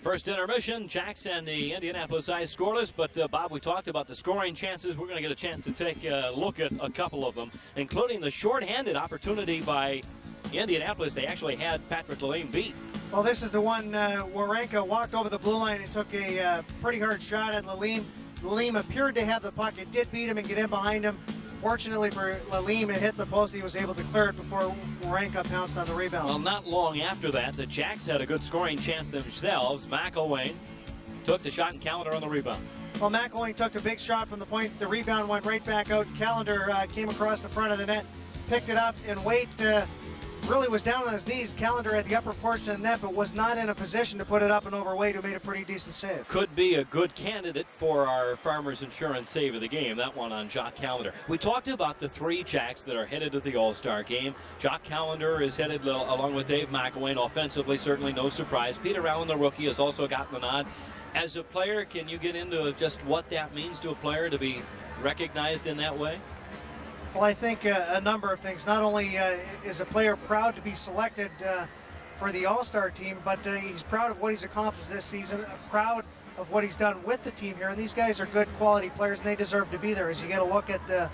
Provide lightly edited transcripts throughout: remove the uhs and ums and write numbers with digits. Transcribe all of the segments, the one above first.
First intermission, Jacks and the Indianapolis Ice scoreless, but Bob, we talked about the scoring chances. We're going to get a chance to take a look at a couple of them, including the shorthanded opportunity by Indianapolis. They actually had Patrick Lalime beat. Well, this is the one Warenka walked over the blue line and took a pretty hard shot at Lalime. Lalime appeared to have the puck. It did beat him and get in behind him. Fortunately for Lalime, it hit the post. He was able to clear it before Warenka pounced on the rebound. Well, not long after that, the Jacks had a good scoring chance themselves. McElwain took the shot and Callender on the rebound. Well, McElwain took the big shot from the point. The rebound went right back out. Callender came across the front of the net, picked it up, and Waite really was down on his knees. Callender at the upper portion of the net, but was not in a position to put it up and over Waite, who made a pretty decent save. Could be a good candidate for our Farmers Insurance save of the game, that one on Jock Callender. We talked about the three Jacks that are headed to the All-Star game. Jock Callender is headed along with Dave McElwain. Offensively, certainly no surprise. Peter Allen, the rookie, has also gotten the nod. As a player, can you get into just what that means to a player to be recognized in that way? Well, I think a number of things. Not only is a player proud to be selected for the All-Star team, but he's proud of what he's accomplished this season, proud of what he's done with the team here. And these guys are good quality players, and they deserve to be there. As you get a look at the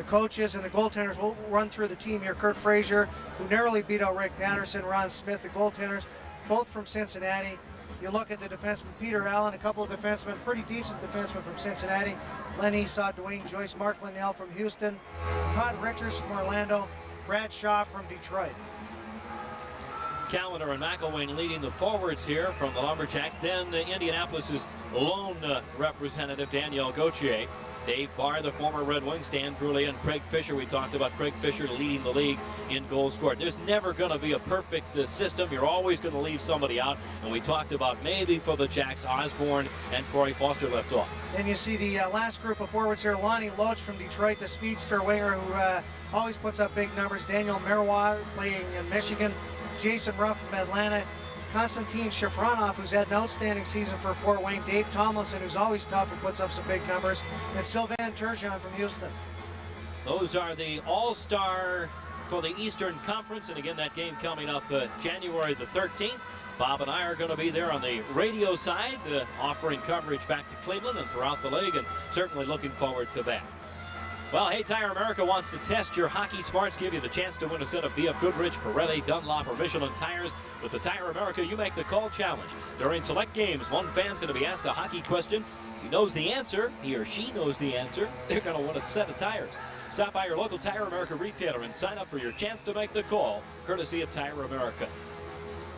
coaches and the goaltenders, we'll run through the team here. Kurt Frazier, who narrowly beat out Rick Patterson, Ron Smith, the goaltenders, both from Cincinnati. You look at the defenseman, Peter Allen, a couple of defensemen, pretty decent defensemen from Cincinnati. Len Esau, Dwayne Joyce, Mark Linnell from Houston, Todd Richards from Orlando, Brad Shaw from Detroit. Callender and McElwain leading the forwards here from the Lumberjacks. Then Indianapolis's lone representative, Danielle Gauthier. Dave Barr, the former Red Wing, Stan Trulli, and Craig Fisher. We talked about Craig Fisher leading the league in goals scored. There's never going to be a perfect system. You're always going to leave somebody out. And we talked about maybe for the Jacks, Osborne and Corey Foster left off. Then you see the last group of forwards here. Lonnie Loach from Detroit, the speedster winger who always puts up big numbers. Daniel Marois playing in Michigan. Jason Ruff from Atlanta. Konstantin Shafronov, who's had an outstanding season for Fort Wayne. Dave Tomlinson, who's always tough and puts up some big numbers. And Sylvain Turgeon from Houston. Those are the All-Star for the Eastern Conference. And again, that game coming up January the 13th. Bob and I are going to be there on the radio side, offering coverage back to Cleveland and throughout the league, and certainly looking forward to that. Well, hey, Tire America wants to test your hockey smarts, give you the chance to win a set of BF Goodrich, Pirelli, Dunlop, or Michelin tires. With the Tire America You Make the Call challenge. During select games, one fan's going to be asked a hockey question. If he knows the answer, he or she knows the answer, they're going to win a set of tires. Stop by your local Tire America retailer and sign up for your chance to make the call, courtesy of Tire America.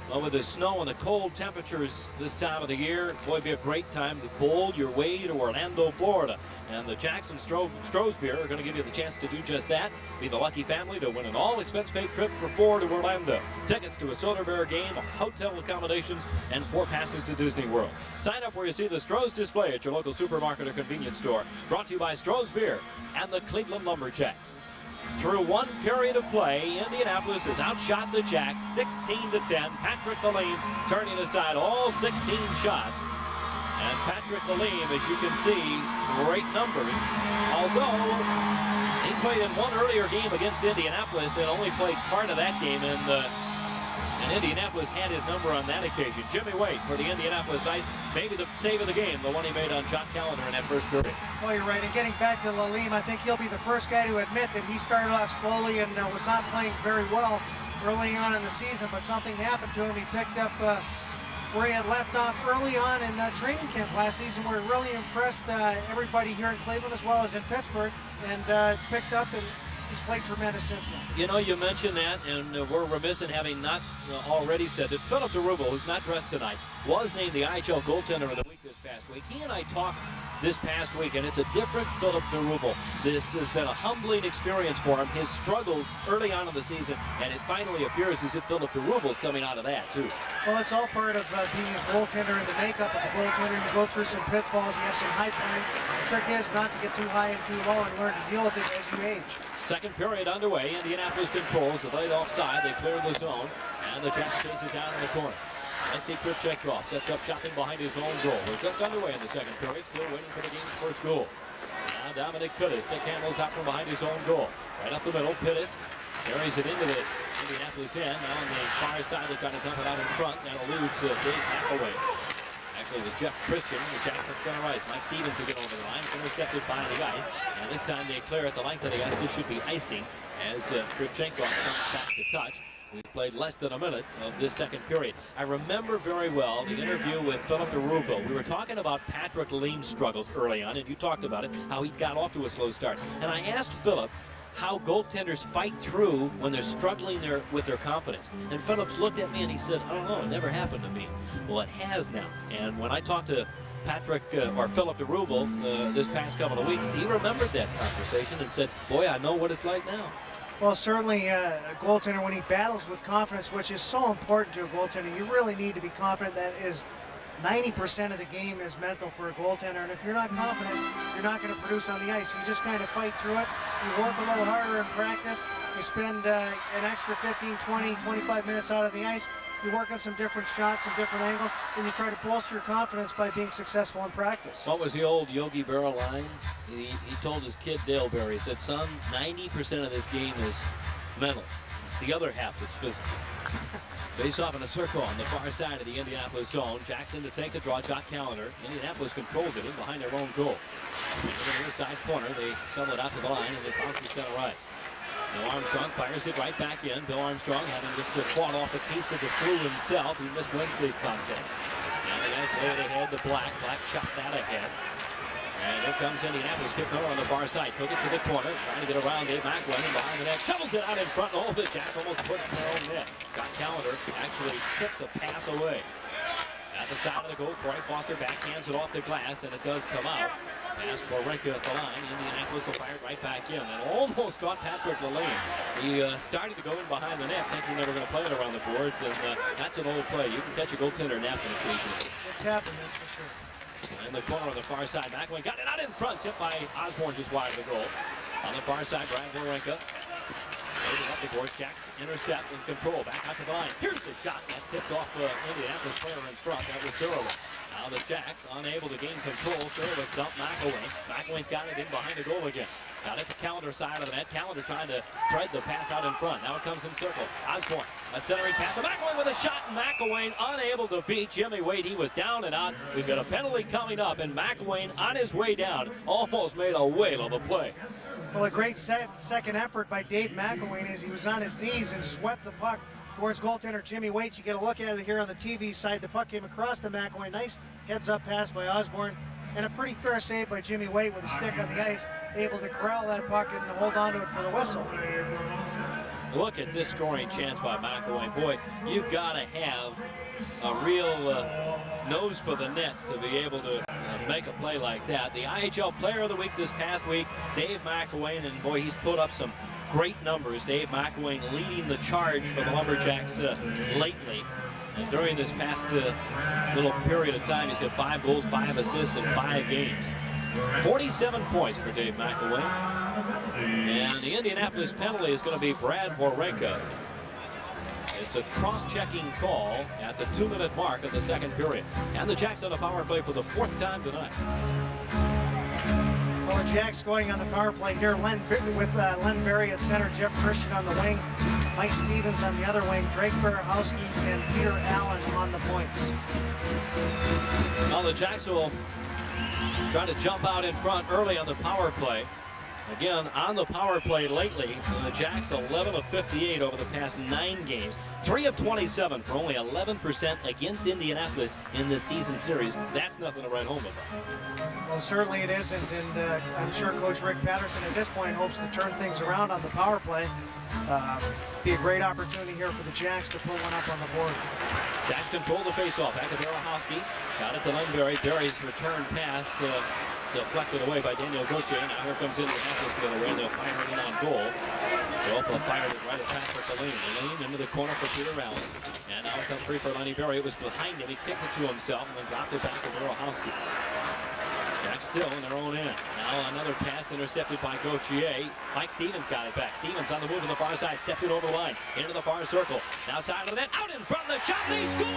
Well, with the snow and the cold temperatures this time of the year, it's going to be a great time to bowl your way to Orlando, Florida. And the Jackson Stroh's Beer are going to give you the chance to do just that. Be the lucky family to win an all-expense-paid trip for 4 to Orlando. Tickets to a Soda Bear game, hotel accommodations, and 4 passes to Disney World. Sign up where you see the Stroh's display at your local supermarket or convenience store. Brought to you by Stroh's Beer and the Cleveland Lumberjacks. Through one period of play, Indianapolis has outshot the Jacks 16-10. Patrick Lalime turning aside all 16 shots. And Patrick Lalime, as you can see, great numbers. Although he played in one earlier game against Indianapolis and only played part of that game, and Indianapolis had his number on that occasion. Jimmy Waite for the Indianapolis Ice, maybe the save of the game, the one he made on Jock Callender in that first period. Well, you're right. And getting back to Lalime, I think he'll be the first guy to admit that he started off slowly and was not playing very well early on in the season, but something happened to him. He picked up where he had left off early on in training camp last season, where he really impressed everybody here in Cleveland as well as in Pittsburgh, and picked up, and he's played tremendous since then. You know, you mentioned that, and we're remiss in having not already said that Philip DeRuvel, who's not dressed tonight, was named the IHL goaltender of the week this past week. He and I talked this past week, and it's a different Philip DeRuvel. This has been a humbling experience for him. His struggles early on in the season, and it finally appears as if Philip DeRuvel's coming out of that, too. Well, it's all part of being a goaltender and the makeup of a goaltender. You go through some pitfalls, you have some high points. The trick is not to get too high and too low and learn to deal with it as you age. Second period underway. Indianapolis controls the late offside. They clear the zone, and the Jacks chase it down in the corner. Alexei Krivchenkov sets up shopping behind his own goal. We're just underway in the second period, still waiting for the game's first goal. Now Dominic Pittis, stick handles out from behind his own goal. Right up the middle, Pittis carries it into the Indianapolis end. Now on the far side, they try to dump it out in front. That eludes Dave McElwain. Actually, it was Jeff Christian, the Jacks at center ice. Mike Stevens will get over the line, intercepted by the ice. And this time they clear at the length of the ice. This should be icing as Krivchenko comes back to touch. We've played less than a minute of this second period. I remember very well the interview with Philip DeRuvo. We were talking about Patrick Leem's struggles early on, and you talked about it, how he got off to a slow start. And I asked Philip how goaltenders fight through when they're struggling with their confidence. And Phillips looked at me and he said, I don't know, it never happened to me. Well, it has now. And when I talked to Philip DeRuvo this past couple of weeks, he remembered that conversation and said, boy, I know what it's like now. Well, certainly a goaltender, when he battles with confidence, which is so important to a goaltender, you really need to be confident. That is 90% of the game is mental for a goaltender. And if you're not confident, you're not going to produce on the ice. You just kind of fight through it. You work a little harder in practice. You spend an extra 15, 20, 25 minutes out of the ice. You work on some different shots, some different angles, and you try to bolster your confidence by being successful in practice. What was the old Yogi Berra line? He told his kid Dale Berry, he said, son, 90% of this game is mental. It's the other half that's physical. Face off in a circle on the far side of the Indianapolis zone. Jackson to take the draw, Jock Callender. Indianapolis controls it in behind their own goal. And in the near side corner, they shovel it out to the line, and it bounces center ice. Bill Armstrong fires it right back in. Bill Armstrong having just fought off a piece of the flu himself. He missed Wednesday's contest. Now the guys lay it ahead to Black. Black chopped that ahead. And here comes Indianapolis. Kick over on the far side. Took it to the corner. Trying to get around Dave McElwain behind the net. Shovels it out in front. Oh, the Jacks almost put it in their own net. Got Callender actually tipped the pass away. At the side of the goal, Corey Foster backhands it off the glass, and it does come out. Pass Borinka at the line. Indianapolis will fire it right back in. And almost caught Patrick Lalane. He started to go in behind the net, thinking they were going to play it around the boards, and that's an old play. You can catch a goaltender napping occasionally. It's happened, that's for sure. In the corner on the far side, McElwain got it out in front, tipped by Osborne just wide of the goal. On the far side, Brian Borinka. Moving up the boards, Jacks intercept and control. Back out to the line. Here's the shot that tipped off the Indianapolis player in front. That was Zerowitz. Now the Jacks unable to gain control. Zerowitz dumped McElwain. McElwain's got it in behind the goal again. Got it to Callender side of the net. Callender trying to thread the pass out in front. Now it comes in circle. Osborne, a centering pass to McElwain with a shot. And McElwain unable to beat Jimmy Waite. He was down and out. We've got a penalty coming up, and McElwain on his way down almost made a whale of a play. Well, a great second effort by Dave McElwain as he was on his knees and swept the puck towards goaltender Jimmy Waite. You get a look at it here on the TV side. The puck came across to McElwain. Nice heads-up pass by Osborne. And a pretty fair save by Jimmy Waite with a stick on the ice, able to corral that puck and hold on to it for the whistle. Look at this scoring chance by McElwain. Boy, you've got to have a real nose for the net to be able to make a play like that. The IHL Player of the Week this past week, Dave McElwain, and boy, he's put up some great numbers. Dave McElwain leading the charge for the Lumberjacks lately. And during this past little period of time, he's got 5 goals, 5 assists in 5 games. 47 points for Dave McElwain. And the Indianapolis penalty is going to be Brad Borinka. It's a cross-checking call at the 2-minute mark of the second period. And the Jacks on the power play for the 4th time tonight. Well, the Jacks going on the power play here with Len Berry at center, Jeff Christian on the wing, Mike Stevens on the other wing, Drake Berehowski and Peter Allen on the points. Well, the Jacks will try to jump out in front early on the power play. Again, on the power play lately, the Jacks 11 of 58 over the past 9 games. 3 of 27 for only 11% against Indianapolis in this season series. That's nothing to write home about. Well, certainly it isn't, and I'm sure Coach Rick Patterson at this point hopes to turn things around on the power play. Be a great opportunity here for the Jacks to put one up on the board. Jacks control the faceoff. Back to Berehowski. Got it to Len Berry. Berry's return pass deflected away by Daniel Gauthier. Now here comes Indianapolis the other way. They'll fire it in on goal. Jopa fired it right at Patrick Lalane. Lalane into the corner for Peter Allen. And now it comes free for Lenny Berry. It was behind him. He kicked it to himself and then dropped it back to Berehowski. Jacks still in their own end. Now another pass intercepted by Gauthier. Mike Stevens got it back. Stevens on the move on the far side. Stepped it over the line. Into the far circle. Now side of the net. Out in front of the shot. They score!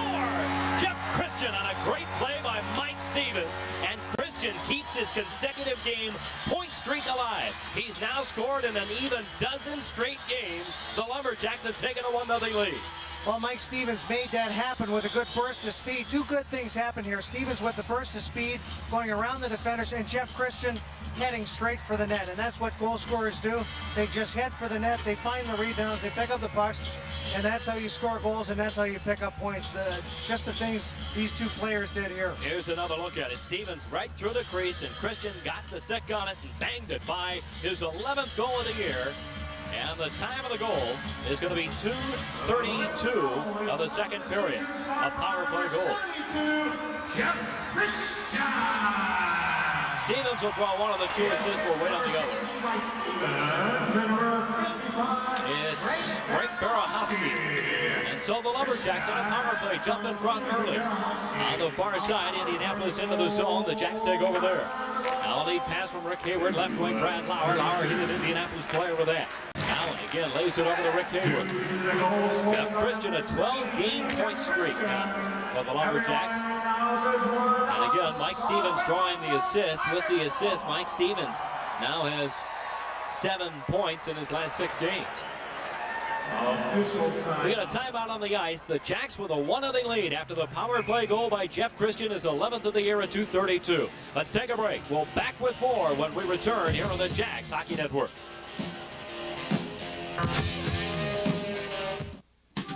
Jeff Christian on a great play by Mike Stevens. And Christian Christian keeps his consecutive game point streak alive. He's now scored in an even dozen straight games. The Lumberjacks have taken a 1-0 lead. Well, Mike Stevens made that happen with a good burst of speed. Two good things happen here. Stevens with the burst of speed, going around the defenders, and Jeff Christian heading straight for the net. And that's what goal scorers do. They just head for the net. They find the rebounds. They pick up the pucks. And that's how you score goals, and that's how you pick up points. Just the things these two players did here. Here's another look at it. Stevens right through the crease, and Christian got the stick on it and banged it by his 11th goal of the year. And the time of the goal is going to be 2:32 of the second period. A power play goal. Stevens will draw one of the two assists. We'll wait on the other. It's Greg Barahowski. And so the Lumberjacks on a power play jump in front early. On the far side, Indianapolis into the zone. The Jacks take over there. Now a lead pass from Rick Hayward, left wing Brad Lauer. Lauer hit an Indianapolis player with that. Allen again lays it over to Rick Hayward. Jeff Christian, a 12-game point streak now for the Lumberjacks. And again, Mike Stevens drawing the assist. With the assist, Mike Stevens now has 7 points in his last 6 games. We got a timeout on the ice. The Jacks with a 1-0 lead after the power play goal by Jeff Christian, his 11th of the year at 2:32. Let's take a break. We'll back with more when we return here on the Jacks Hockey Network.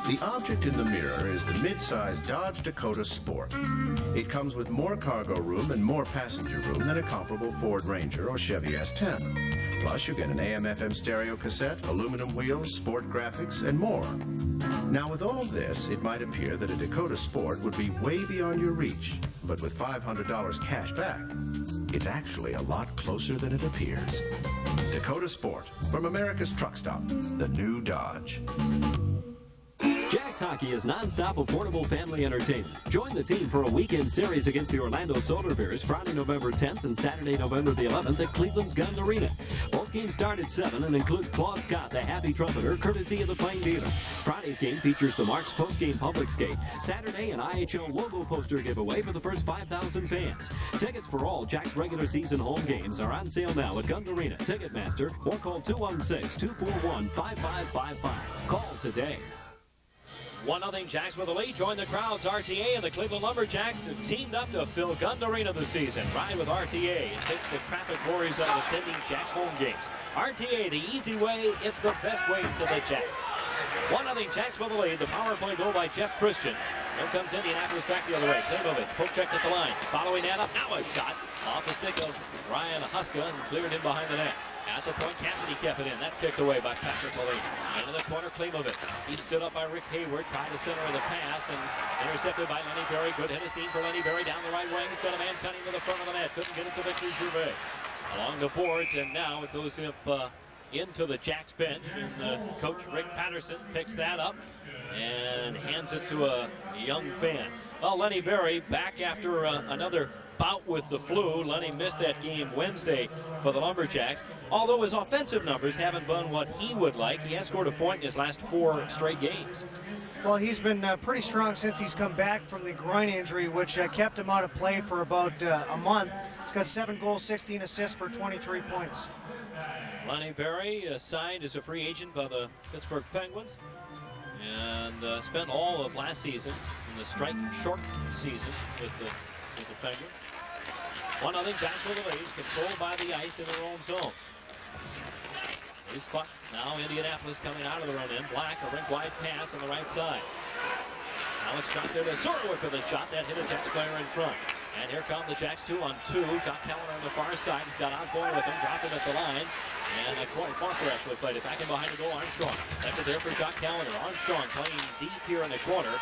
The object in the mirror is the mid-size Dodge Dakota Sport. It comes with more cargo room and more passenger room than a comparable Ford Ranger or Chevy S10. Plus, you get an AM/FM stereo cassette, aluminum wheels, sport graphics, and more. Now, with all this, it might appear that a Dakota Sport would be way beyond your reach. But with $500 cash back, it's actually a lot closer than it appears. Dakota Sport, from America's Truck Stop, the new Dodge. Jacks Hockey is non-stop affordable family entertainment. Join the team for a weekend series against the Orlando Solar Bears Friday, November 10th and Saturday, November the 11th at Cleveland's Gund Arena. Both games start at 7 and include Claude Scott, the Happy Trumpeter, courtesy of the Plain Dealer. Friday's game features the Marks post-game public skate. Saturday, an IHL logo poster giveaway for the first 5,000 fans. Tickets for all Jacks regular season home games are on sale now at Gund Arena, Ticketmaster, or call 216-241-5555. Call today. 1-0 Jacks with a lead. Join the crowds. RTA and the Cleveland Lumberjacks have teamed up to fill Gund Arena this season. Ride with RTA. It takes the traffic worries out of attending Jacks home games. RTA, the easy way. It's the best way to the Jacks. 1-0 Jacks with a lead. The power play goal by Jeff Christian. Here comes Indianapolis back the other way. Klimovich, poke checked at the line. Following that up. Now a shot off the stick of Ryan Huska and cleared in behind the net. At the point, Cassidy kept it in. That's kicked away by Patrick Moline. Into the corner, Klimovich. He stood up by Rick Hayward, tried to center of the pass, and intercepted by Lenny Berry. Good head of steam for Lenny Berry down the right wing. He's got a man cutting to the front of the net. Couldn't get it to Victor Gervais. Along the boards, and now it goes up into the Jacks bench. And Coach Rick Patterson picks that up and hands it to a young fan. Well, Lenny Berry back after another bout with the flu. Lenny missed that game Wednesday for the Lumberjacks. Although his offensive numbers haven't been what he would like, he has scored a point in his last 4 straight games. Well, he's been pretty strong since he's come back from the groin injury, which kept him out of play for about a month. He's got 7 goals, 16 assists for 23 points. Lenny Berry signed as a free agent by the Pittsburgh Penguins and spent all of last season in the short season with the Penguins. 1-0 Jacks with the lead, controlled by the ice in their own zone. Loose puck. Now Indianapolis coming out of their own end. Black, a rink wide pass on the right side. Now it's dropped there to Sorowik with a shot that hit a Jacks player in front. And here come the Jacks 2-on-2. Jock Callender on the far side. He's got Osborne with him, dropped it at the line. And Corey Foster actually played it back in behind the goal. Armstrong left it there for Jock Callender. Armstrong playing deep here in the corner.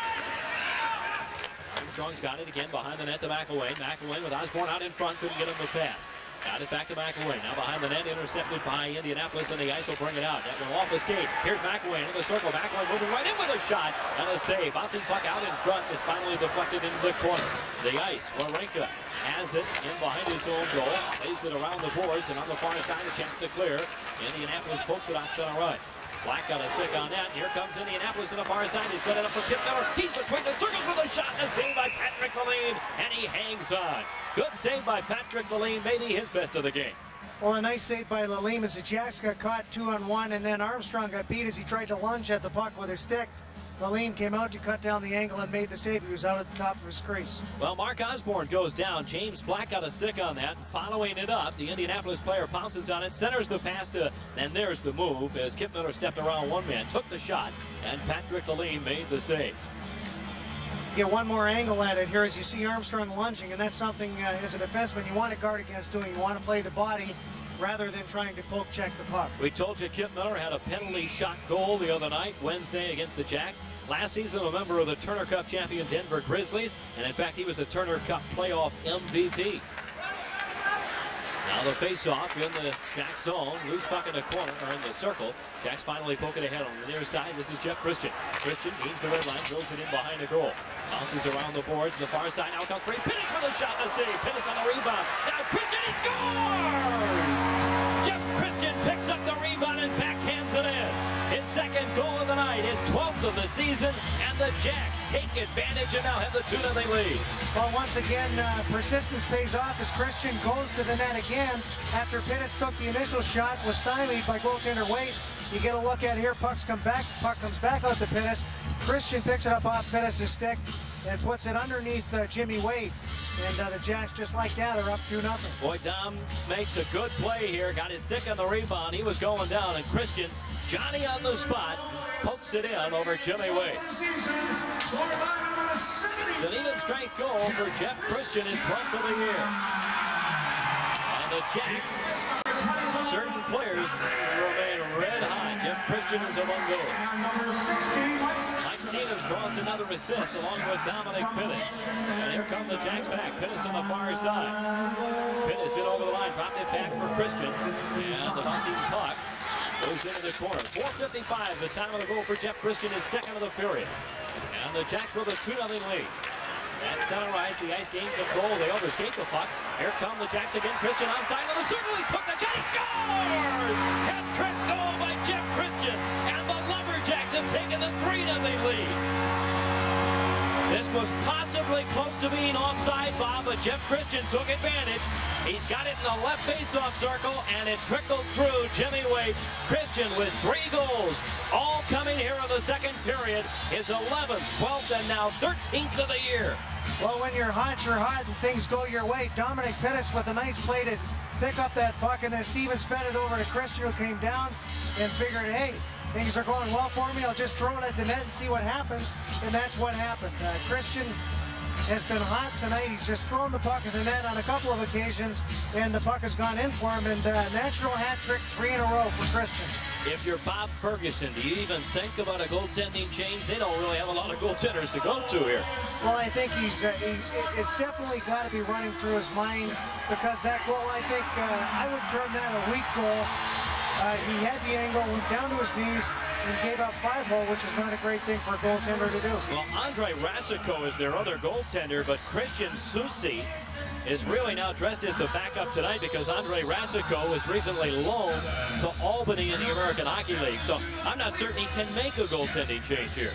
Armstrong's got it again behind the net to McElwain. McElwain with Osborne out in front, couldn't get him to pass. Got it back to McElwain. Now behind the net, intercepted by Indianapolis, and the ice will bring it out. That one off the skate. Here's McElwain in the circle. McElwain moving right in with a shot and a save. Bouncing puck out in front. It's finally deflected into the corner. The ice. Wawrinka has it in behind his own goal. Lays it around the boards, and on the far side, a chance to clear. Indianapolis pokes it on center ice. Black got a stick on that. Here comes Indianapolis on the far side. They set it up for Kip Miller. He's between the circles with a shot, and a save by Patrick Lalime, and he hangs on. Good save by Patrick Lalime, maybe his best of the game. Well, a nice save by Lalime as the Jacks got caught 2-on-1, and then Armstrong got beat as he tried to lunge at the puck with his stick. Lalime came out to cut down the angle and made the save. He was out at the top of his crease. Well, Mark Osborne goes down. James Black got a stick on that. Following it up, the Indianapolis player pounces on it, centers the pass to, and there's the move as Kip Miller stepped around one man, took the shot, and Patrick Lalime made the save. Get one more angle at it here as you see Armstrong lunging, and that's something as a defenseman you want to guard against doing. You want to play the body rather than trying to poke check the puck. We told you Kip Miller had a penalty shot goal the other night, Wednesday, against the Jacks. Last season, a member of the Turner Cup champion Denver Grizzlies, and in fact, he was the Turner Cup playoff MVP. Now the face-off in the Jacks zone, loose puck in the corner, or in the circle. Jacks finally poke it ahead on the near side. This is Jeff Christian. Christian gains the red line, throws it in behind the goal. Bounces around the boards, the far side, now comes free. Pinnis with a shot and a save. Pinnis on the rebound. Now Christian, he scores! Jeff Christian picks up the rebound and backhands it in. His second goal of the night, his 12th of the season, and the Jacks take advantage and now have the 2-0 lead. Well, once again, persistence pays off as Christian goes to the net again. After Pinnis took the initial shot, was stymied by goaltender Wade. You get a look at it here, puck comes back out to Pinnis. Christian picks it up off Pinnis' stick and puts it underneath Jimmy Wade. And the Jacks, just like that, are up 2-0. Boy, Dom makes a good play here. Got his stick on the rebound. He was going down, and Christian, Johnny on the spot, pokes it in over Jimmy Wade. It's an even strength goal for Jeff Christian, his 12th of the year. And the Jacks, certain players remain red hot. Jeff Christian is among those. Mike Stevens draws another assist along with Dominic Pinnis. And here come the Jacks back. Pinnis on the far side. Pinnis in over the line, dropped it back for Christian. And the bouncing puck goes into the corner. 4:55, the time of the goal for Jeff Christian, his second of the period. And the Jacks with a 2-0 lead. At center ice, the ice gain control. They overskate the puck. Here come the Jacks again. Christian onside of the circle. He took the shot. He scores! Hat-trick goal by Jeff Christian. And the Lumberjacks have taken the 3-0 lead. This was possibly close to being offside, Bob, but Jeff Christian took advantage. He's got it in the left face-off circle, and it trickled through Jimmy Wade. Christian with 3 goals, all coming here in the second period. His 11th, 12th, and now 13th of the year. Well, when you're hot and things go your way. Dominic Pinnis with a nice play to pick up that puck, and then Stevens fed it over to Christian, who came down and figured, hey, things are going well for me. I'll just throw it at the net and see what happens. And that's what happened. Christian has been hot tonight. He's just thrown the puck at the net on a couple of occasions, and the puck has gone in for him. And natural hat trick, 3 in a row for Christian. If you're Bob Ferguson, do you even think about a goaltending change? They don't really have a lot of goaltenders to go to here. Well, I think it's definitely got to be running through his mind, because that goal, I think, I would term that a weak goal. He had the angle, went down to his knees, and gave up 5-hole, which is not a great thing for a goaltender to do. Well, Andre Rasico is their other goaltender, but Christian Soucy is really now dressed as the backup tonight because Andre Rasico was recently loaned to Albany in the American Hockey League. So I'm not certain he can make a goaltending change here.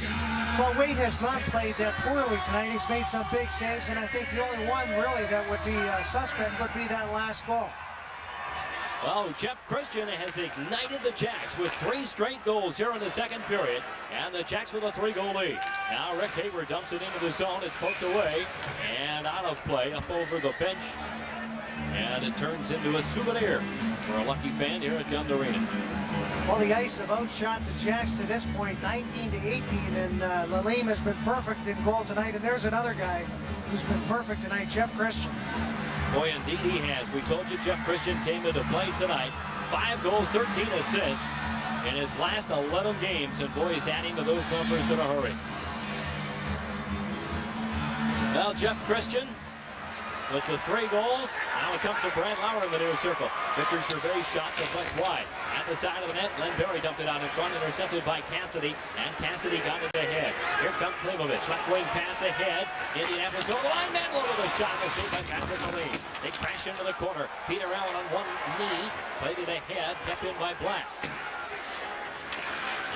Well, Wade has not played that poorly tonight. He's made some big saves, and I think the only one really that would be suspect would be that last goal. Well, Jeff Christian has ignited the Jacks with 3 straight goals here in the second period, and the Jacks with a 3-goal lead. Now Rick Haber dumps it into the zone. It's poked away and out of play up over the bench, and it turns into a souvenir for a lucky fan here at Gund Arena. Well, the Ice have outshot the Jacks to this point, 19-18, and Lalime has been perfect in goal tonight. And there's another guy who's been perfect tonight, Jeff Christian. Boy, indeed he has. We told you Jeff Christian came into play tonight. 5 goals, 13 assists in his last 11 games, and boy, he's adding to those numbers in a hurry. Well, Jeff Christian with the 3 goals. Now it comes to Brad Lauer in the near circle. Victor Gervais shot deflects wide. At the side of the net, Len Berry dumped it out in front, intercepted by Cassidy, and Cassidy got it ahead. Here comes Klimovich, left wing pass ahead. Indianapolis over the line, Mandel with a shot, a save by Patrick Lalime. They crash into the corner. Peter Allen on one knee, played it ahead, kept in by Black.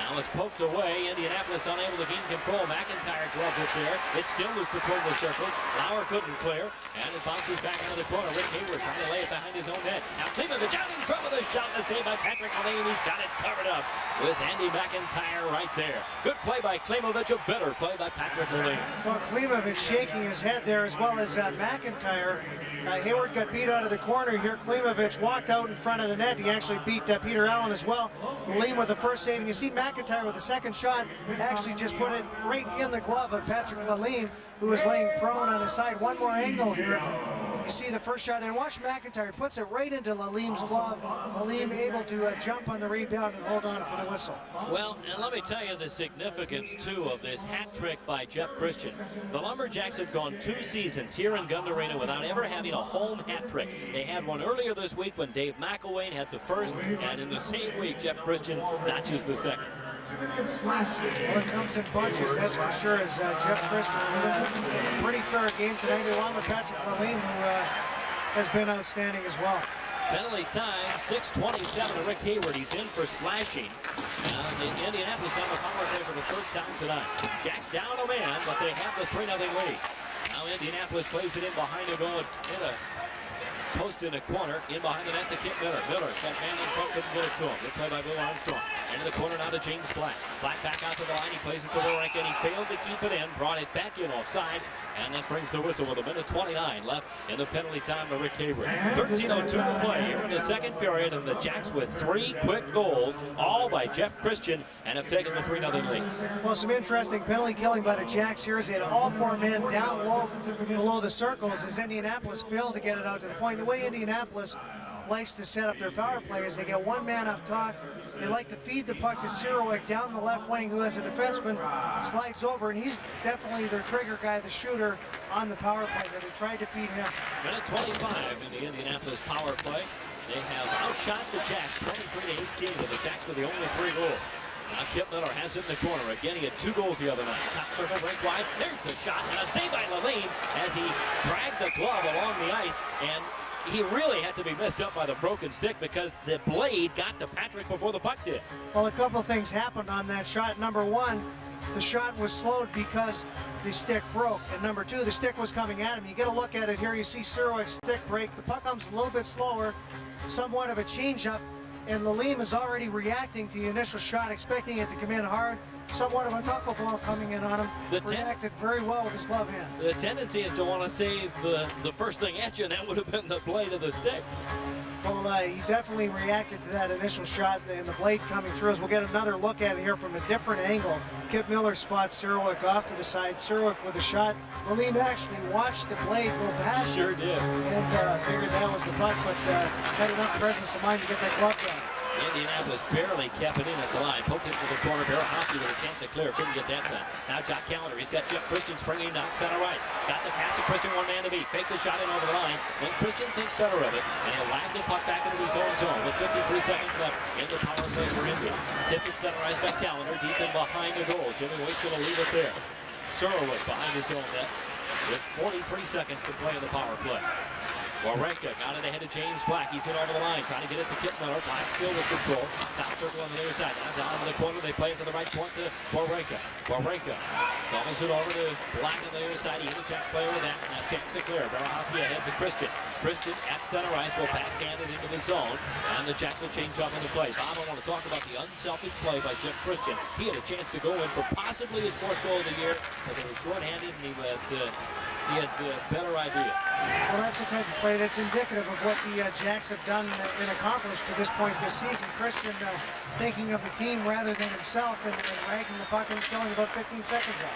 Now Now it's poked away. Indianapolis unable to gain control. McIntyre gloved it there. It's still loose between the circles. Lauer couldn't clear. And it bounces back into the corner. Rick Hayward trying to lay it behind his own net. Now Klimovich out in front of the shot. The save by Patrick Lalime. He's got it covered up with Andy McIntyre right there. Good play by Klimovich. A better play by Patrick Lalime. Well, Klimovich shaking his head there as well as McIntyre. Hayward got beat out of the corner here. Klimovich walked out in front of the net. He actually beat Peter Allen as well. Lalime with the first save. And you see McIntyre with the second shot actually just put it right in the glove of Patrick Lalime, who was laying prone on his side. One more angle here. You see the first shot, and watch McIntyre puts it right into Lalime's glove. Lalime able to jump on the rebound and hold on for the whistle. Well, and let me tell you the significance, too, of this hat trick by Jeff Christian. The Lumberjacks had gone 2 seasons here in Gund Arena without ever having a home hat trick. They had one earlier this week when Dave McElwain had the first, and in the same week, Jeff Christian notches the second. Well, it comes in bunches, that's for sure, as Jeff Christian with a pretty fair game tonight, along with Patrick Lalime, who has been outstanding as well. Penalty time, 6:27 to Rick Hayward. He's in for slashing. And the Indianapolis on the power play for the third time tonight. Jacks down a man, but they have the 3-0 lead. Now Indianapolis plays it in behind the goal. Hit a post in the corner, in behind the net to Kip Miller. Miller, that man in front, couldn't get it to him. Good play by Bill Armstrong. Into the corner now to James Black. Black back out to the line. He plays it to Warwick, and he failed to keep it in. Brought it back in offside, and that brings the whistle with 1:29 left in the penalty time to Rick Hayward. 13:02 to play here in the second period, and the Jacks with 3 quick goals, all by Jeff Christian, and have taken the 3-0 lead. Well, some interesting penalty killing by the Jacks here as they had all 4 men down low below the circles as Indianapolis failed to get it out to the point. The way Indianapolis likes to set up their power play is they get 1 man up top. They like to feed the puck to Sirowick down the left wing, who as a defenseman slides over, and he's definitely their trigger guy, the shooter on the power play. They tried to feed him. Minute 25 in the Indianapolis power play. They have outshot the Jacks 23-18, with the Jacks with the only 3 goals. Now Kip Miller has it in the corner. Again, he had 2 goals the other night. Top circle, break wide. There's the shot, and a save by Lalime as he dragged the glove along the ice, and he really had to be messed up by the broken stick because the blade got to Patrick before the puck did. Well, a couple of things happened on that shot. Number 1, the shot was slowed because the stick broke. And number 2, the stick was coming at him. You get a look at it here. You see Sirowick's stick break. The puck comes a little bit slower, somewhat of a changeup. And Lalime is already reacting to the initial shot, expecting it to come in hard. Somewhat of a knuckleball coming in on him. Reacted very well with his glove hand. The tendency is to want to save the first thing at you, and that would have been the blade of the stick. Well, he definitely reacted to that initial shot and the blade coming through. As we'll get another look at it here from a different angle. Kip Miller spots Sirowick off to the side. Sirowick with a shot. Lalime actually watched the blade go past. Sure did. And figured that was the puck, but had enough presence of mind to get that glove down. Indianapolis barely kept it in at the line. Poked it to the corner. Barahowski with a chance to clear. Couldn't get that done. Now Jock Callender. He's got Jeff Christian springing down center ice. Got the pass to Christian. 1 man to beat. Faked the shot in over the line. Then Christian thinks better of it, and he'll lag the puck back into his own zone with 53 seconds left in the power play for Indy. Tipped it center ice by Callender. Deep in behind the goal. Jimmy Waite's going to leave it there. Sirowick behind his own net with 43 seconds to play in the power play. Warwick got it ahead of James Black. He's in over the line, trying to get it to Kip Miller. Black still with control. Top circle on the other side. Now down to the corner. They play it to the right point to Warwick. Warwick doubles it over to Black on the other side. He hit a Jacks player with that. Now checks it clear. Barahowski ahead to Christian. Christian at center ice will backhand it into the zone, and the Jacks will change up in the play. Bob, I want to talk about the unselfish play by Jeff Christian. He had a chance to go in for possibly his 4th goal of the year, but they were shorthanded, and he had a better idea. Well, that's the type of play that's indicative of what the Jacks have done and accomplished to this point this season. Christian thinking of the team rather than himself and ragging the puck and killing about 15 seconds off.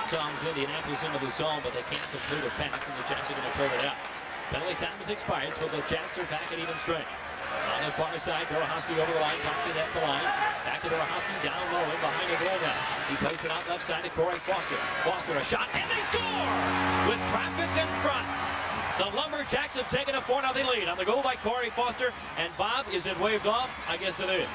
Here comes Indianapolis into the zone, but they can't complete a pass, and the Jacks are going to pull it out. Penalty time has expired, so the Jacks are back at even strength. On the far side, Barahowski over the line, talking at the line. Back to Barahowski, down low, in behind the goal now. He plays it out left side to Corey Foster. Foster a shot, and they score! With traffic in front. The Lumberjacks have taken a 4-0 lead on the goal by Corey Foster. And Bob, is it waved off? I guess it is.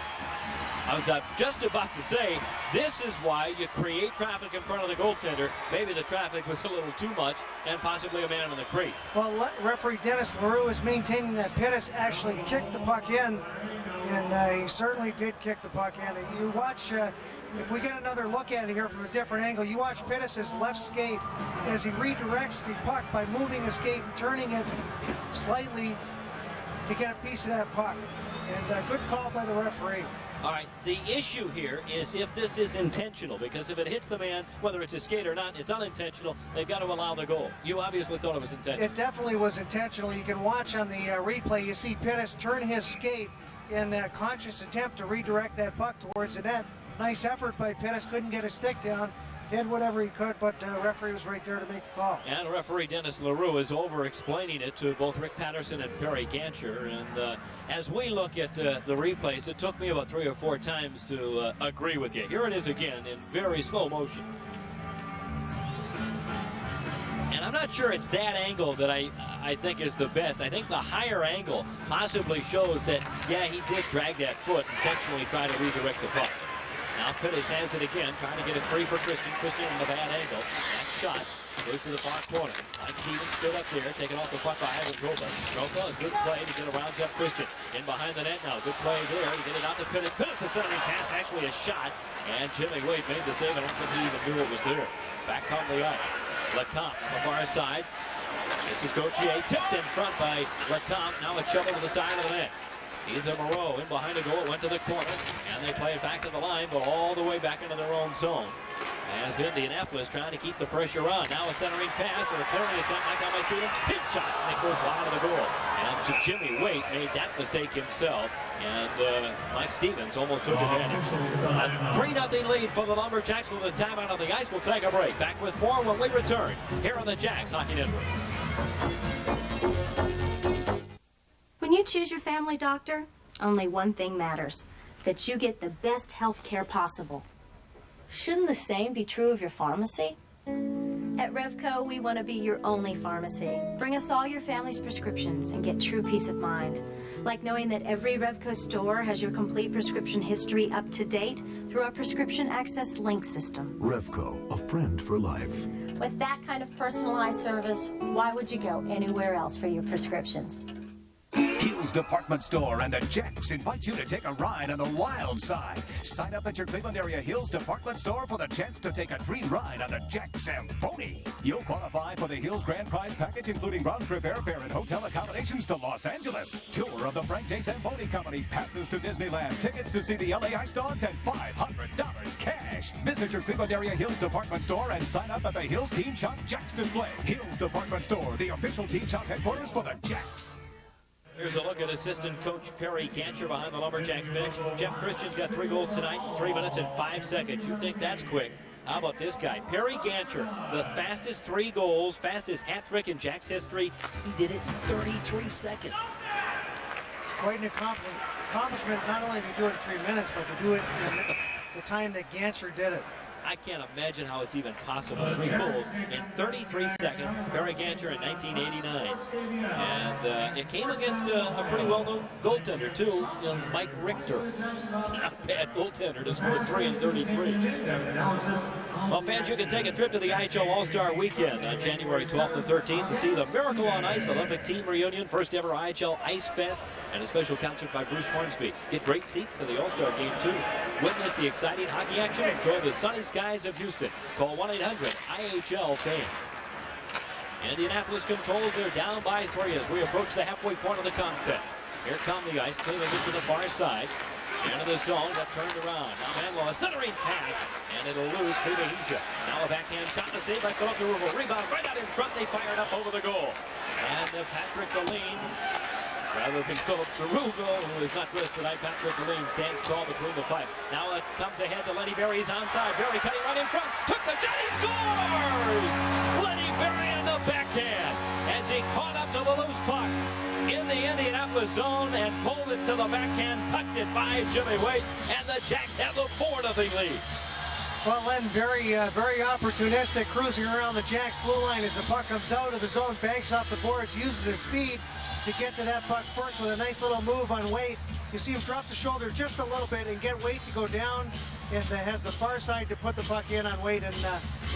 I was just about to say, this is why you create traffic in front of the goaltender. Maybe the traffic was a little too much, and possibly a man in the crease. Well, referee Dennis LaRue is maintaining that Pittis actually kicked the puck in, and he certainly did kick the puck in. You watch if we get another look at it here from a different angle, you watch Pittis' left skate as he redirects the puck by moving his skate and turning it slightly to get a piece of that puck. And a good call by the referee. All right, the issue here is if this is intentional, because if it hits the man, whether it's a skate or not, it's unintentional. They've got to allow the goal. You obviously thought it was intentional. It definitely was intentional. You can watch on the replay, you see Pittis turn his skate in a conscious attempt to redirect that puck towards the net. Nice effort by Pittis, couldn't get his stick down. Did whatever he could, but the referee was right there to make the call. And referee Dennis LaRue is over-explaining it to both Rick Patterson and Perry Gancher. And as we look at the replays, it took me about 3 or 4 times to agree with you. Here it is again in very slow motion. And I'm not sure it's that angle that I think is the best. I think the higher angle possibly shows that, yeah, he did drag that foot, intentionally try to redirect the puck. Now Pittis has it again, trying to get it free for Christian. Christian in a bad angle. That shot goes to the far corner. Mike Stevens stood up there, taking off the puck by Ivan Tropa. Tropa, a good play to get around Jeff Christian. In behind the net now, good play there. He get it out to Pittis. Pittis, a centering pass, actually a shot. And Jimmy Waite made the save. I don't think he even knew it was there. Back on the ice. Lecomte on the far side. This is Gauthier, tipped in front by Lecomte. Now a shovel to the side of the net. Either Moreau in behind the goal, went to the corner, and they play it back to the line, but all the way back into their own zone. As Indianapolis trying to keep the pressure on. Now a centering pass, or a clearing attempt, knocked out by Stevens. His shot, and it goes wide of the goal. And Jimmy Waite made that mistake himself, and Mike Stevens almost took advantage. A 3-0 lead for the Lumberjacks with a timeout on the ice. We'll take a break. Back with more when we return here on the Jacks Hockey Network. When you choose your family doctor, only one thing matters, that you get the best health care possible. Shouldn't the same be true of your pharmacy? At Revco, we want to be your only pharmacy. Bring us all your family's prescriptions and get true peace of mind. Like knowing that every Revco store has your complete prescription history up to date through our Prescription Access Link system. Revco, a friend for life. With that kind of personalized service, why would you go anywhere else for your prescriptions? Hills Department Store and the Jacks invite you to take a ride on the wild side. Sign up at your Cleveland area Hills Department Store for the chance to take a dream ride on the Jack Zamboni. You'll qualify for the Hills Grand Prize package, including round-trip airfare and hotel accommodations to Los Angeles. Tour of the Frank J. Zamboni Company, passes to Disneyland, tickets to see the LA Ice Dogs, and $500 cash. Visit your Cleveland area Hills Department Store and sign up at the Hills Team Shop Jacks display. Hills Department Store, the official team shop headquarters for the Jacks. Here's a look at assistant coach Perry Gancher behind the Lumberjacks bench. Jeff Christian's got 3 goals tonight in 3 minutes and 5 seconds. You think that's quick? How about this guy? Perry Gancher, the fastest 3 goals, fastest hat trick in Jacks history. He did it in 33 seconds. Quite an accomplishment, not only to do it in 3 minutes, but to do it in the time that Gancher did it. I can't imagine how it's even possible. 3 goals in 33 seconds. Perry Gancher in 1989. And it came against a pretty well-known goaltender, too, Mike Richter. Not a bad goaltender to score 3 in 33. Well, fans, you can take a trip to the IHL All-Star Weekend on January 12th and 13th to see the Miracle on Ice Olympic Team Reunion, first ever IHL Ice Fest, and a special concert by Bruce Hornsby. Get great seats to the All-Star Game, too. Witness the exciting hockey action. Enjoy the sunny skies of Houston. Call 1-800-IHL-FAME. Indianapolis controls. They're down by 3 as we approach the halfway point of the contest. Here come the ice. Cleveland gets to the far side. Into the zone, got turned around. Now Manlow, a centering pass, and it'll lose Kubahisha. Now a backhand shot to save by Philip DeRuvo. Rebound right out in front. They fired up over the goal. And Patrick Deline, rather than Philip DeRuvo, who is not dressed tonight, Patrick Deline stands tall between the pipes. Now it comes ahead to Lenny Berry. He's onside. Berry cutting right in front. Took the shot. He scores! Lenny Berry on the backhand as he caught up to the loose puck in the Indianapolis zone and pulled it to the backhand, tucked it by Jimmy Waite, and the Jacks have the 4-0 lead. Well, Len, very opportunistic, cruising around the Jacks blue line as the puck comes out of the zone, banks off the boards, uses his speed to get to that puck first with a nice little move on Waite. You see him drop the shoulder just a little bit and get Waite to go down, and has the far side to put the puck in on Waite, and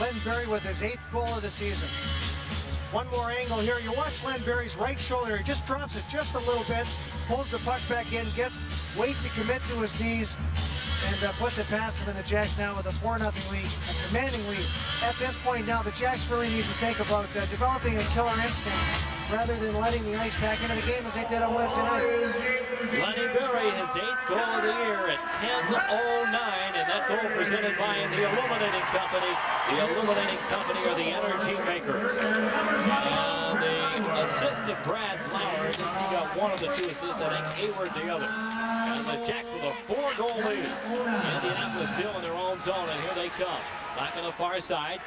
Len Berry with his 8th goal of the season. One more angle here. You watch Len Berry's right shoulder. He just drops it just a little bit, pulls the puck back in, gets Waite to commit to his knees, and puts it past them, and the Jacks now with a 4-0 lead, a commanding lead. At this point now, the Jacks really need to think about developing a killer instinct rather than letting the ice back into the game as they did on Wednesday night. Lenny Berry, his 8th goal of the year at 10:09, and that goal presented by the Illuminating Company. The Illuminating Company are the energy makers. The assist of Brad Lauer, at least he got one of the 2 assists, I think Hayward the other. And the Jacks with a 4-goal lead. Indianapolis still in their own zone, and here they come. Back on the far side.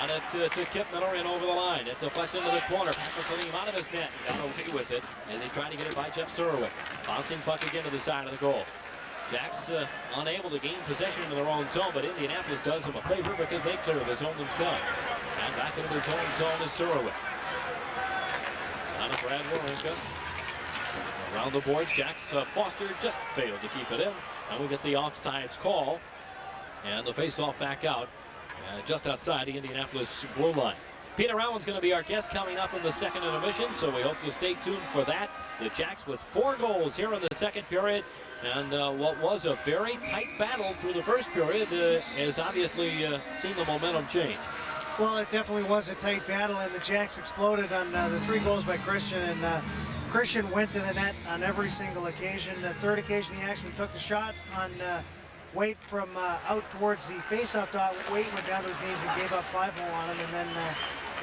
Got it to Kip Miller in over the line. It deflects into the corner. Patrick putting him out of his net. Got away with it as he tried to get it by Jeff Surowick. Bouncing puck again to the side of the goal. Jacks unable to gain possession in their own zone, but Indianapolis does them a favor because they clear the zone themselves. And back into his own zone is Surowick. On to Brad Wawrinka. Around the boards, Jacks Foster just failed to keep it in. And we get the offsides call. And the face-off back out. Just outside the Indianapolis blue line. Peter Allen's going to be our guest coming up in the second intermission, so we hope you'll stay tuned for that. The Jacks with 4 goals here in the second period, and what was a very tight battle through the first period has obviously seen the momentum change. Well, it definitely was a tight battle, and the Jacks exploded on the 3 goals by Christian, and Christian went to the net on every single occasion. The third occasion, he actually took the shot on Waite from out towards the faceoff dot. Waite went down to his knees and gave up 5-0 on him, and then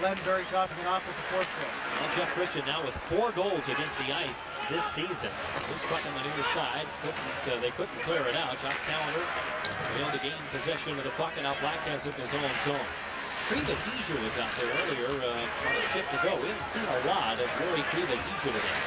Len Berry topping it off with the 4th goal. Well, Jeff Christian now with 4 goals against the ice this season. Loose puck on the near side. They couldn't clear it out. John Callender failed to gain possession of the puck, and now Black has it in his own zone. Kriva Deja was out there earlier on a shift to go. We haven't seen a lot of Rory Kriva Deja today.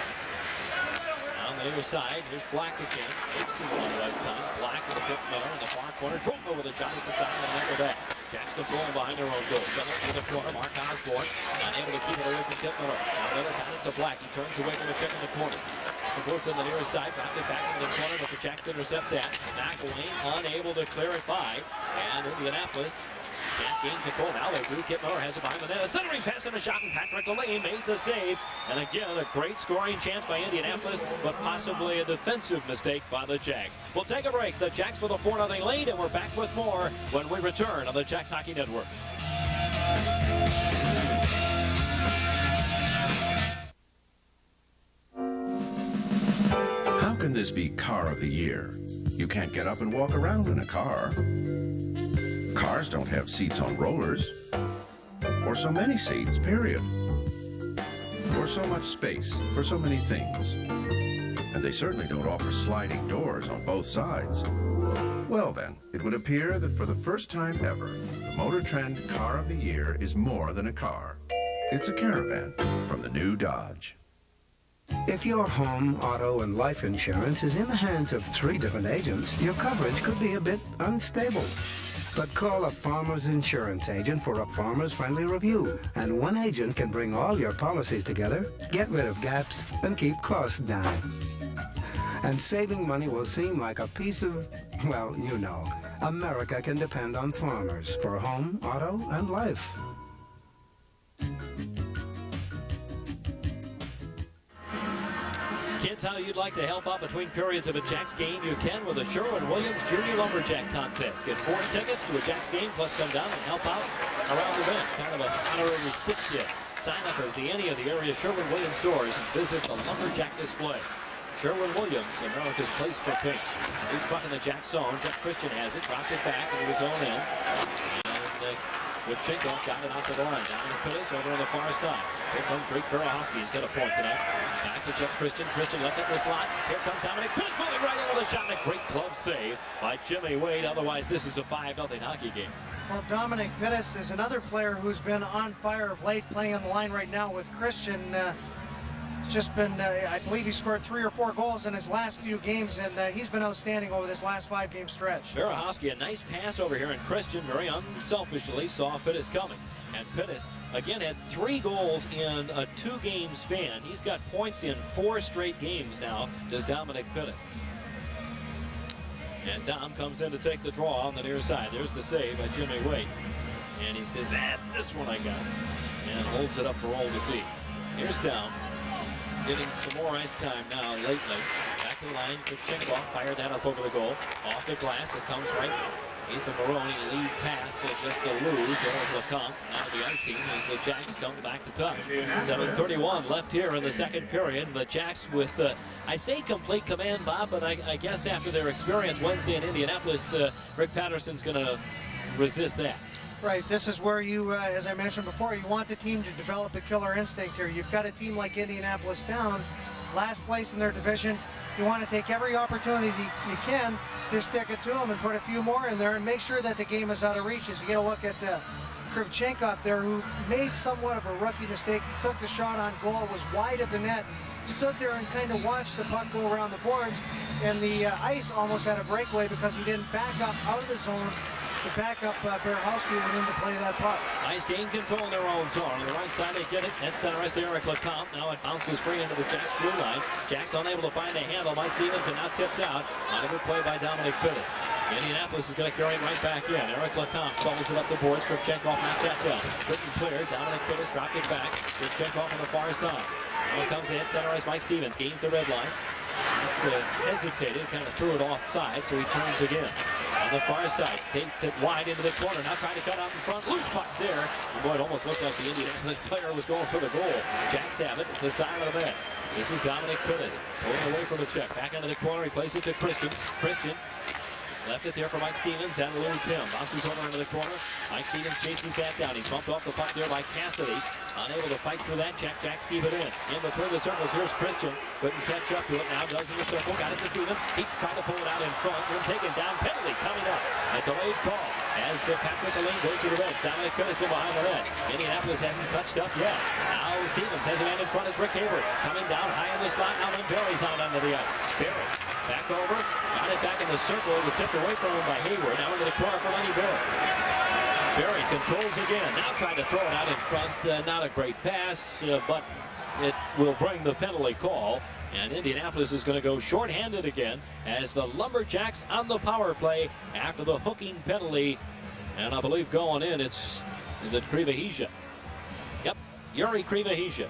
On the near side, here's Black again. They've seen one last time. Black with a Kip Miller in the far corner. Drove over the shot at the side and after that. Jacks controlling behind their own goal. Settle in the corner. Mark Osborne unable to keep it away from Kip Miller. Now Miller got it to Black. He turns away from the check in the corner. The boards on the near side. Back it back in the corner, but the Jacks intercept that. McElwain unable to clear it by. And Indianapolis can't gain control. Now they do. Kip Miller has it behind the net. A centering pass and a shot, and Patrick Delane made the save. And again, a great scoring chance by Indianapolis, but possibly a defensive mistake by the Jacks. We'll take a break. The Jacks with a 4-0 lead, and we're back with more when we return on the Jacks Hockey Network. How can this be Car of the Year? You can't get up and walk around in a car. Cars don't have seats on rollers, or so many seats, period. Or so much space for so many things. And they certainly don't offer sliding doors on both sides. Well then, it would appear that for the first time ever, the Motor Trend Car of the Year is more than a car. It's a caravan from the new Dodge. If your home, auto, and life insurance is in the hands of 3 different agents, your coverage could be a bit unstable. But call a Farmers Insurance agent for a farmers-friendly review. And one agent can bring all your policies together, get rid of gaps, and keep costs down. And saving money will seem like a piece of, well, you know. America can depend on farmers for home, auto, and life. Kids, how you'd like to help out between periods of a Jacks game, you can with the Sherwin-Williams Junior Lumberjack Contest. Get 4 tickets to a Jacks game, plus come down and help out around the bench. Kind of an honorary stick gift. Sign up at any of the area Sherwin-Williams stores and visit the Lumberjack display. Sherwin-Williams, America's place for pink. Loose puck in the Jacks zone. Jeff Christian has it, dropped it back into his own end. And with Chinko, got it out to the line. Down to Pittis over on the far side. Here comes Drake Berahowski. He's got a point tonight. Back to Jeff Christian. Christian left it in the slot. Here comes Dominic Pittis moving right in with a shot and a great glove save by Jimmy Wade. Otherwise, this is a 5-0 hockey game. Well, Dominic Pittis is another player who's been on fire of late, playing on the line right now with Christian. Just been, I believe he scored 3 or 4 goals in his last few games, and he's been outstanding over this last 5-game stretch. Berahowski, a nice pass over here, and Christian very unselfishly saw Pittis coming. And Pittis, again, had 3 goals in a 2-game span. He's got points in 4 straight games now, does Dominic Pittis. And Dom comes in to take the draw on the near side. There's the save by Jimmy Wade. And he says, this one I got. And holds it up for all to see. Here's Dom. Getting some more ice time now lately. Back back to the line. Chenkov fired that up over the goal. Off the glass, it comes right. Ethan Maroney, lead pass, just to lose. Over Lecomte, out of the icing as the Jacks come back to touch. 7:31 left here in the second period. The Jacks with, I say complete command, Bob, but I guess after their experience Wednesday in Indianapolis, Rick Patterson's going to resist that. Right, this is where you, as I mentioned before, you want the team to develop the killer instinct here. You've got a team like Indianapolis down, last place in their division. You want to take every opportunity you can to stick it to them and put a few more in there and make sure that the game is out of reach. As you get a look at Chenkov there, who made somewhat of a rookie mistake. He took the shot on goal, was wide of the net, stood there and kind of watched the puck go around the boards, and the ice almost had a breakaway because he didn't back up out of the zone to back up Berhalski went in to play that puck. Nice gain control in their own zone. On the right side, they get it. Net center ice to Eric Lecomte. Now it bounces free into the Jacks blue line. Jacks unable to find a handle. Mike Stevenson now tipped out. On a good play by Dominic Pittis. Indianapolis is going to carry it right back in. Eric Lecomte shovels it up the boards. Chenkov knocked that down. Couldn't clear. Dominic Pittis dropped it back. Chenkov on the far side. Now it comes in. Center ice, Mike Stevens gains the red line. Hesitated, kind of threw it offside, so he turns again. On the far side, takes it wide into the corner. Now trying to cut out in front. Loose puck there. Boy, it almost looked like the Indianapolis player was going for the goal. Jacks have it at the side of the net. This is Dominic Pittis pulling away from the check. Back into the corner. He plays it to Christian. Christian left it there for Mike Stevens. That eludes him. Bounces over into the corner. Mike Stevens chases that down. He's bumped off the puck there by Cassidy. Unable to fight through that check. Jacks keep it in. In between the circles, here's Christian. Couldn't catch up to it. Now does in the circle. Got it to Stevens. He tried to pull it out in front. Then taken down. Penalty coming up. A delayed call as Patrick Aline goes to the bench. Dominic Pittis behind the net. Indianapolis hasn't touched up yet. Now Stevens has a man in front. It's Rick Hayward coming down high in the slot. Now Barry's out under the ice. Barry back over. Got it back in the circle. It was tipped away from him by Hayward. Now into the corner for Lenny Barry. Barry controls again. Now trying to throw it out in front. Not a great pass, but it will bring the penalty call. And Indianapolis is going to go shorthanded again as the Lumberjacks on the power play after the hooking penalty. And I believe going in, is it Krivahija? Yep, Yuri Krivahija.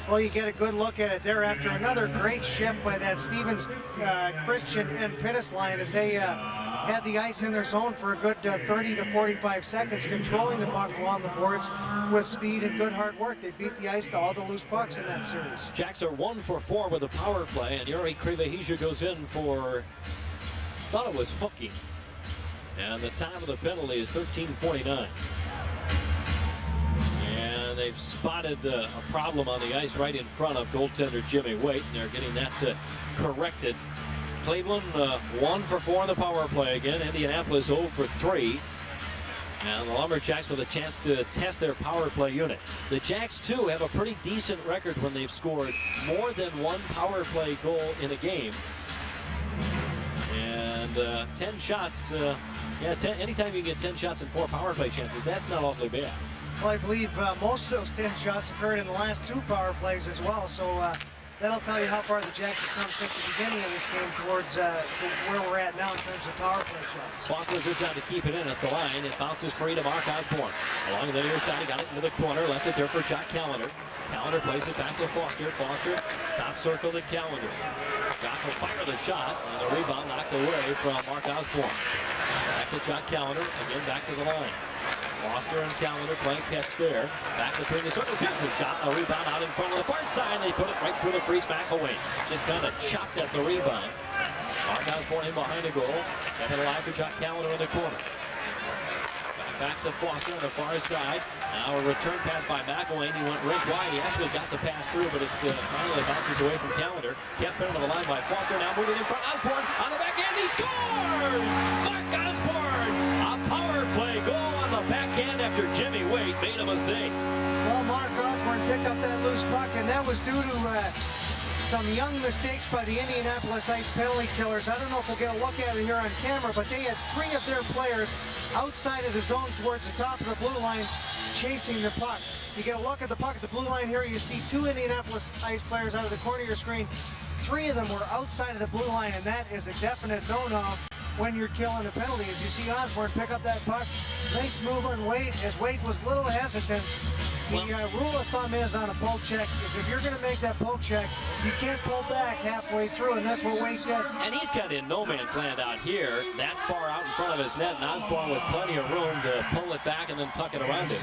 Well, you get a good look at it there after another great shift by that Stevens, Christian, and Pittis line as they had the ice in their zone for a good 30 to 45 seconds, controlling the puck along the boards with speed and good hard work. They beat the ice to all the loose pucks in that series. Jacks are 1 for 4 with a power play, and Yuri Krivahija goes in for, thought it was hooking. And the time of the penalty is 13:49. And they've spotted a problem on the ice right in front of goaltender Jimmy Waite, and they're getting that corrected. Cleveland 1 for 4 in the power play again. Indianapolis 0 for 3. And the Lumberjacks with a chance to test their power play unit. The Jacks, too, have a pretty decent record when they've scored more than one power play goal in a game. And 10 shots, anytime you get 10 shots and 4 power play chances, that's not awfully bad. Well, I believe most of those 10 shots occurred in the last 2 power plays as well. So that'll tell you how far the Jacks have come since the beginning of this game towards where we're at now in terms of power play shots. Foster, good job to keep it in at the line. It bounces free to Mark Osborne. Along the near side, he got it into the corner, left it there for Jock Callender. Callender plays it back to Foster. Foster, top circle to Callender. Jock will fire the shot, and the rebound knocked away from Mark Osborne. Back to Jock Callender, again back to the line. Foster and Callender playing catch there. Back between the circles. Here's a shot. A rebound out in front of the far side. They put it right through the crease back away. Just kind of chopped at the rebound. Mark Osborne in behind the goal. Kept it alive for Jock Callender in the corner. Back to Foster on the far side. Now a return pass by McElwain. He went right wide. He actually got the pass through, but it finally bounces away from Callender. Kept it into the line by Foster. Now moving in front. Osborne on the back end. He scores! Mark Osborne! A power play goal on the backhand after Jimmy Waite made a mistake. Well, Mark Osborne picked up that loose puck, and that was due to some young mistakes by the Indianapolis Ice penalty killers. I don't know if we'll get a look at it here on camera, but they had 3 of their players outside of the zone towards the top of the blue line chasing the puck. You get a look at the puck at the blue line here, you see 2 Indianapolis Ice players out of the corner of your screen. 3 of them were outside of the blue line, and that is a definite no-no. when you're killing a penalty. As you see Osborne pick up that puck, nice move on Wade, as Wade was a little hesitant. The rule of thumb is on a poke check is if you're going to make that poke check, you can't pull back halfway through, and that's what Wade did. And he's kind of in no man's land out here, that far out in front of his net, and Osborne with plenty of room to pull it back and then tuck it around him.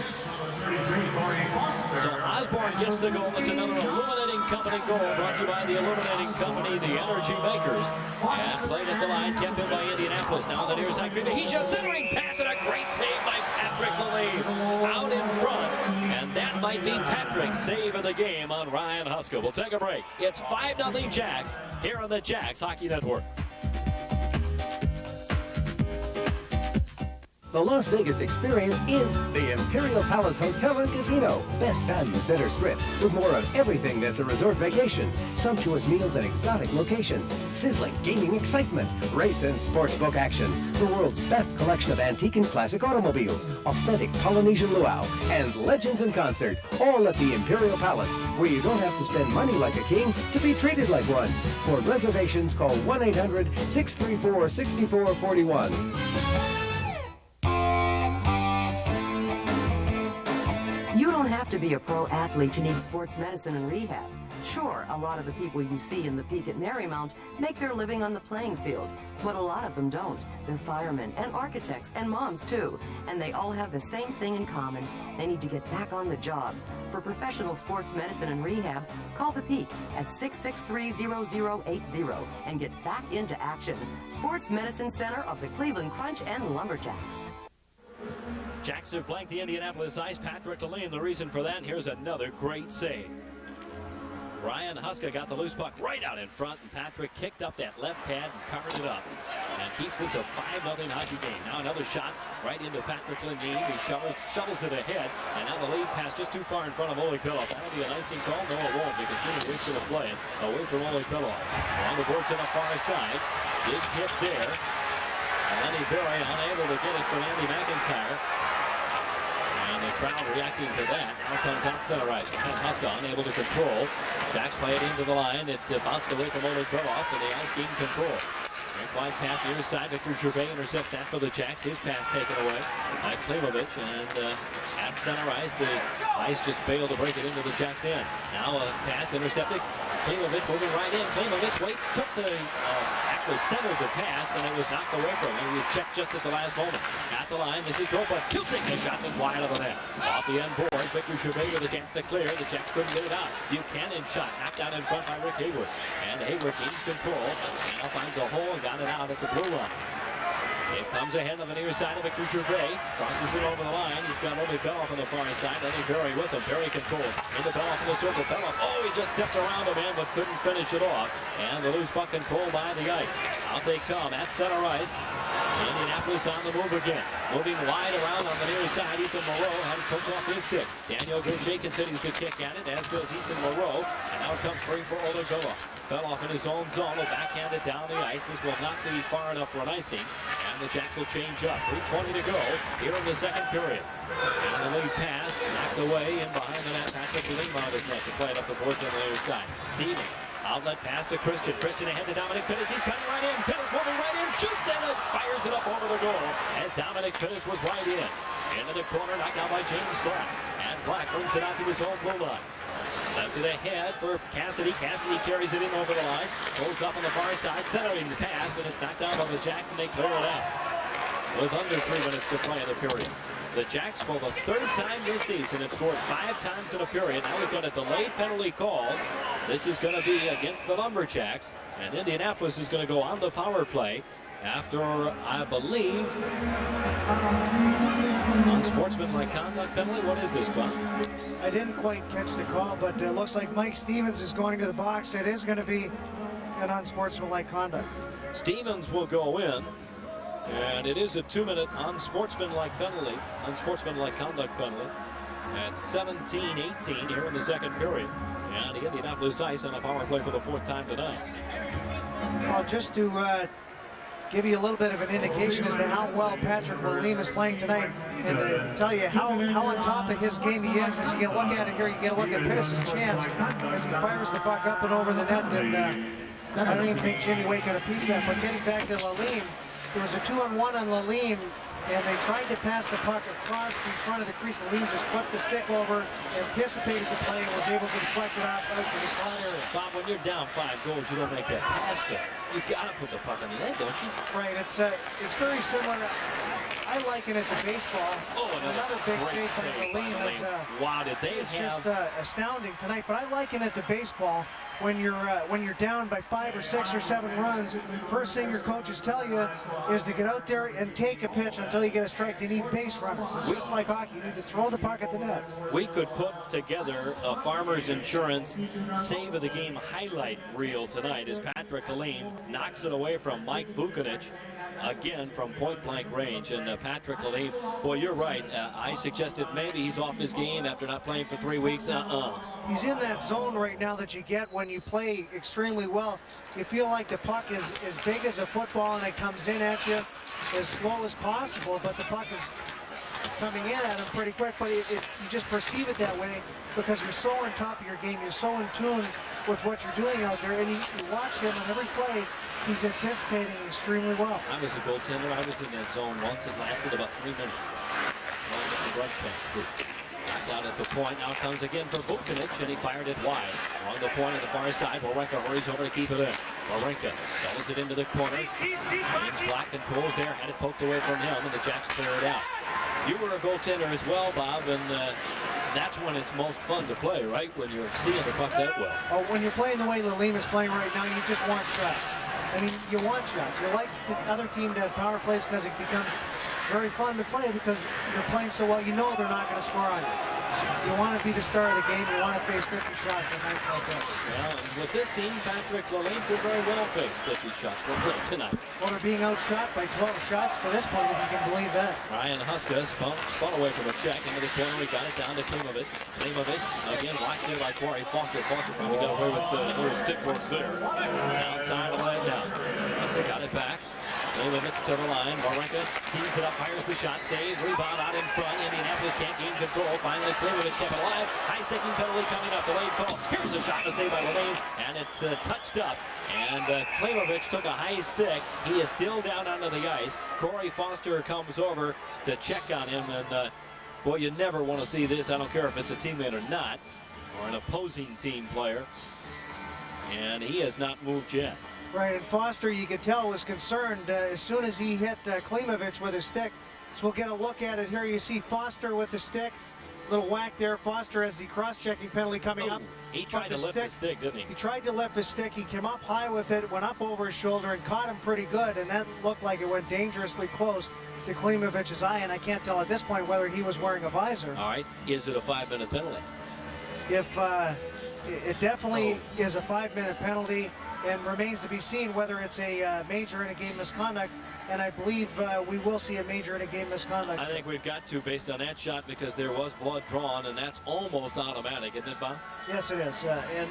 So Osborne gets the goal. It's another Illuminating Company goal brought to you by the Illuminating Company, the Energy Makers. And played at the line, kept in by Indianapolis. Now the near side, he's just centering pass, and a great save by Patrick Lalime out in front. And that might be Patrick's save of the game on Ryan Huska. We'll take a break. It's 5-0 Jacks here on the Jacks Hockey Network. The Las Vegas experience is the Imperial Palace Hotel and Casino. Best value center strip with more of everything that's a resort vacation. Sumptuous meals at exotic locations. Sizzling gaming excitement. Race and sportsbook action. The world's best collection of antique and classic automobiles. Authentic Polynesian luau. And legends in concert. All at the Imperial Palace, where you don't have to spend money like a king to be treated like one. For reservations, call 1-800-634-6441. You don't have to be a pro athlete to need sports medicine and rehab. Sure, a lot of the people you see in the Peak at Marymount make their living on the playing field, but a lot of them don't. They're firemen and architects and moms too, and they all have the same thing in common. They need to get back on the job. For professional sports medicine and rehab, call the Peak at 663-0080 and get back into action. Sports Medicine Center of the Cleveland Crunch and Lumberjacks. Jacks have blanked the Indianapolis Ice. Patrick Lalime, the reason for that. And here's another great save. Ryan Huska got the loose puck right out in front, and Patrick kicked up that left pad and covered it up. And keeps this a 5-0 hockey game. Now another shot right into Patrick Lalime. He shovels it ahead, and now the lead pass just too far in front of Ole Pilloff. That'll be an icing call. No, it won't, because Jimmy Wick's going to play it away from Ole Pilloff. Along the boards on the far side. Big hit there. And Lenny Berry unable to get it from Andy McIntyre. And the crowd reacting to that. Now comes out center ice. Ryan Huska unable to control. Jacks play it into the line. It bounced away from Ole Pilloff, and the Ice gained control. Great wide pass near side. Victor Gervais intercepts that for the Jacks. His pass taken away by Klimovich. And at center ice, the Ice just failed to break it into the Jacks end. Now a pass intercepted. Klimovich moving right in. Klimovich waits, took the, actually centered the pass, and it was knocked away from him. He was checked just at the last moment. At the line, this is Joe, but Kupchak has shot it wide of the net. Off the end board, Victor Gervais with a chance to clear. The Jacks couldn't get it out. Buchanan shot, knocked out in front by Rick Hayward. And Hayward gains control. Now finds a hole and got it out at the blue line. It comes ahead on the near side of Victor Gervais. Crosses it over the line. He's got Ole Belloff on the far side. Lenny Berry with him. Berry controls. Into Belloff in the circle. Belloff, he just stepped around a man but couldn't finish it off. And the loose puck controlled by the Ice. Out they come at center ice. Indianapolis on the move again. Moving wide around on the near side. Ethan Moreau had it poked off his stick. Daniel Gaucher continues to kick at it, as does Ethan Moreau. And now comes free for Ole Belloff. Belloff in his own zone will backhand it down the ice. This will not be far enough for an icing. And the Jacks will change up. 3:20 to go here in the second period. And the lead pass knocked away in behind the net. Patrick Lalime on his net to play it up the boards on the other side. Stevens, outlet pass to Christian. Christian ahead to Dominic Pittis. He's cutting right in. Pittis moving right in. Shoots and fires it up over the goal as Dominic Pittis was right in. Into the corner, knocked out by James Black. And Black brings it out to his own blue line. Left it ahead for Cassidy. Cassidy carries it in over the line. Goes up on the far side, centering the pass, and it's knocked out by the Jacks, and they clear it out. With under 3 minutes to play in the period. The Jacks, for the third time this season, have scored 5 times in a period. Now we've got a delayed penalty call. This is going to be against the Lumberjacks, and Indianapolis is going to go on the power play after, I believe, unsportsmanlike conduct penalty. What is this, Bob? I didn't quite catch the call, but it looks like Mike Stevens is going to the box. It is going to be an unsportsmanlike conduct. Stevens will go in, and it is a 2-minute unsportsmanlike conduct penalty at 17-18 here in the second period. And the Indianapolis Ice on a power play for the 4th time tonight. Well, just to give you a little bit of an indication as to how well Patrick Lalime is playing tonight, and to tell you how on top of his game he is. As you get a look at it here, you get a look at Pittis' chance as he fires the puck up and over the net, and I don't even think Jimmy Wake got a piece of that, but getting back to Lalime, There was a 2-on-1 on Lalime, and they tried to pass the puck across the front of the crease. Lalime just flipped the stick over, anticipated the play, and was able to deflect it out to the slot area. Bob, when you're down 5 goals, you don't make that pass to. You got to put the puck on the net, don't you? Right. It's very similar. I liken it to baseball. Oh, another big save from Lalime is wow, did they it's have... just astounding tonight. But I liken it to baseball. When you're down by 5 or 6 or 7 runs, first thing your coaches tell you is to get out there and take a pitch until you get a strike. They need base runners. It's just like hockey. You need to throw the puck at the net. We could put together a Farmers Insurance save of the game highlight reel tonight as Patrick Lalime knocks it away from Mike Vukanich. Again from point-blank range, and Patrick Lalime, boy, you're right. I suggested maybe he's off his game after not playing for 3 weeks. He's in that zone right now that you get when you play extremely well. You feel like the puck is as big as a football, and it comes in at you as slow as possible, but the puck is coming in at him pretty quick, but you just perceive it that way because you're so on top of your game. You're so in tune with what you're doing out there, and you watch him on every play. He's anticipating extremely well. I was a goaltender. I was in that zone once. It lasted about 3 minutes. Back out at the point. Now comes again for Vukanich, and he fired it wide. On the point on the far side, Warenka hurries over to keep it in. Warenka sells it into the corner. James Black controls there. Had it poked away from him, and the Jacks clear it out. You were a goaltender as well, Bob, and that's when it's most fun to play, right? When you're seeing the puck that well. Oh, when you're playing the way Lalime is playing right now, you just want shots. I mean, you want shots. You like the other team to have power plays because it becomes very fun to play because you're playing so well. You know they're not going to score on you. You want to be the star of the game. You want to face 50 shots on nights like this. Well, and with this team, Patrick Lalime could very well face 50 shots for play tonight. Well, they're being outshot by 12 shots to this point, if you can believe that. Ryan Huska spun away from a check into the corner. He got it down to Klimovich. Again, watched it by Corey Foster. Foster probably got away with a little stick work there. Outside of the line now. Huska got it back. Klimovich to the line. Warenka tees it up, fires the shot, save, rebound out in front. Indianapolis can't gain control. Finally, Klimovich kept it alive. High sticking penalty coming up. Delayed call. Here's a shot to save by Lalime, and it's touched up. And Klimovich took a high stick. He is still down onto the ice. Corey Foster comes over to check on him, and boy, you never want to see this. I don't care if it's a teammate or not, or an opposing team player. And he has not moved yet. Right, and Foster, you could tell, was concerned as soon as he hit Klimovich with his stick. So we'll get a look at it here. You see Foster with the stick. Little whack there. Foster has the cross-checking penalty coming up. He tried to lift his stick, didn't he? He tried to lift his stick. He came up high with it, went up over his shoulder, and caught him pretty good. And that looked like it went dangerously close to Klimovich's eye. And I can't tell at this point whether he was wearing a visor. All right. Is it a 5-minute penalty? If it definitely is a 5-minute penalty, and remains to be seen whether it's a major in a game misconduct, and I believe we will see a major in a game misconduct. I think we've got to, based on that shot, because there was blood drawn, and that's almost automatic, isn't it, Bob? Yes, it is. And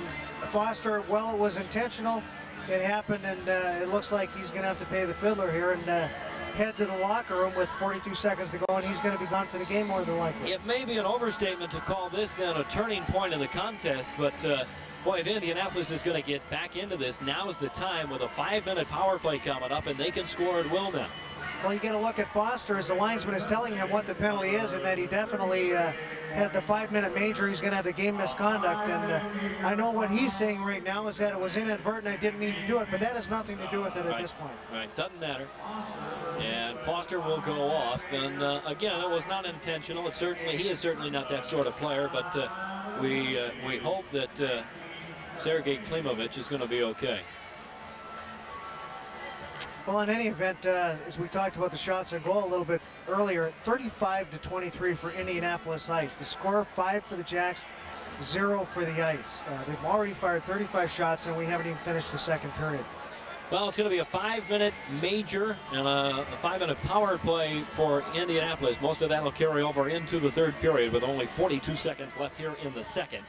Foster, well, it was intentional. It happened, and it looks like he's going to have to pay the fiddler here and head to the locker room with 42 seconds to go, and he's going to be gone for the game more than likely. It may be an overstatement to call this then a turning point in the contest, but boy, if Indianapolis is going to get back into this, now's the time with a 5-minute power play coming up, and they can score at will now. Well, you get a look at Foster as the linesman is telling him what the penalty is, and that he definitely had the 5-minute major. He's going to have the game misconduct, and I know what he's saying right now is that it was inadvertent. I didn't mean to do it, but that has nothing to do with it at this point. Right, doesn't matter. And Foster will go off, and again, it was not intentional. He is certainly not that sort of player, but we hope that Sergei Klimovich is going to be okay. Well, in any event, as we talked about the shots on goal a little bit earlier, 35-23 for Indianapolis Ice. The score, 5 for the Jacks, 0 for the Ice. They've already fired 35 shots, and we haven't even finished the second period. Well, it's going to be a 5-minute major and a 5-minute power play for Indianapolis. Most of that will carry over into the third period with only 42 seconds left here in the second.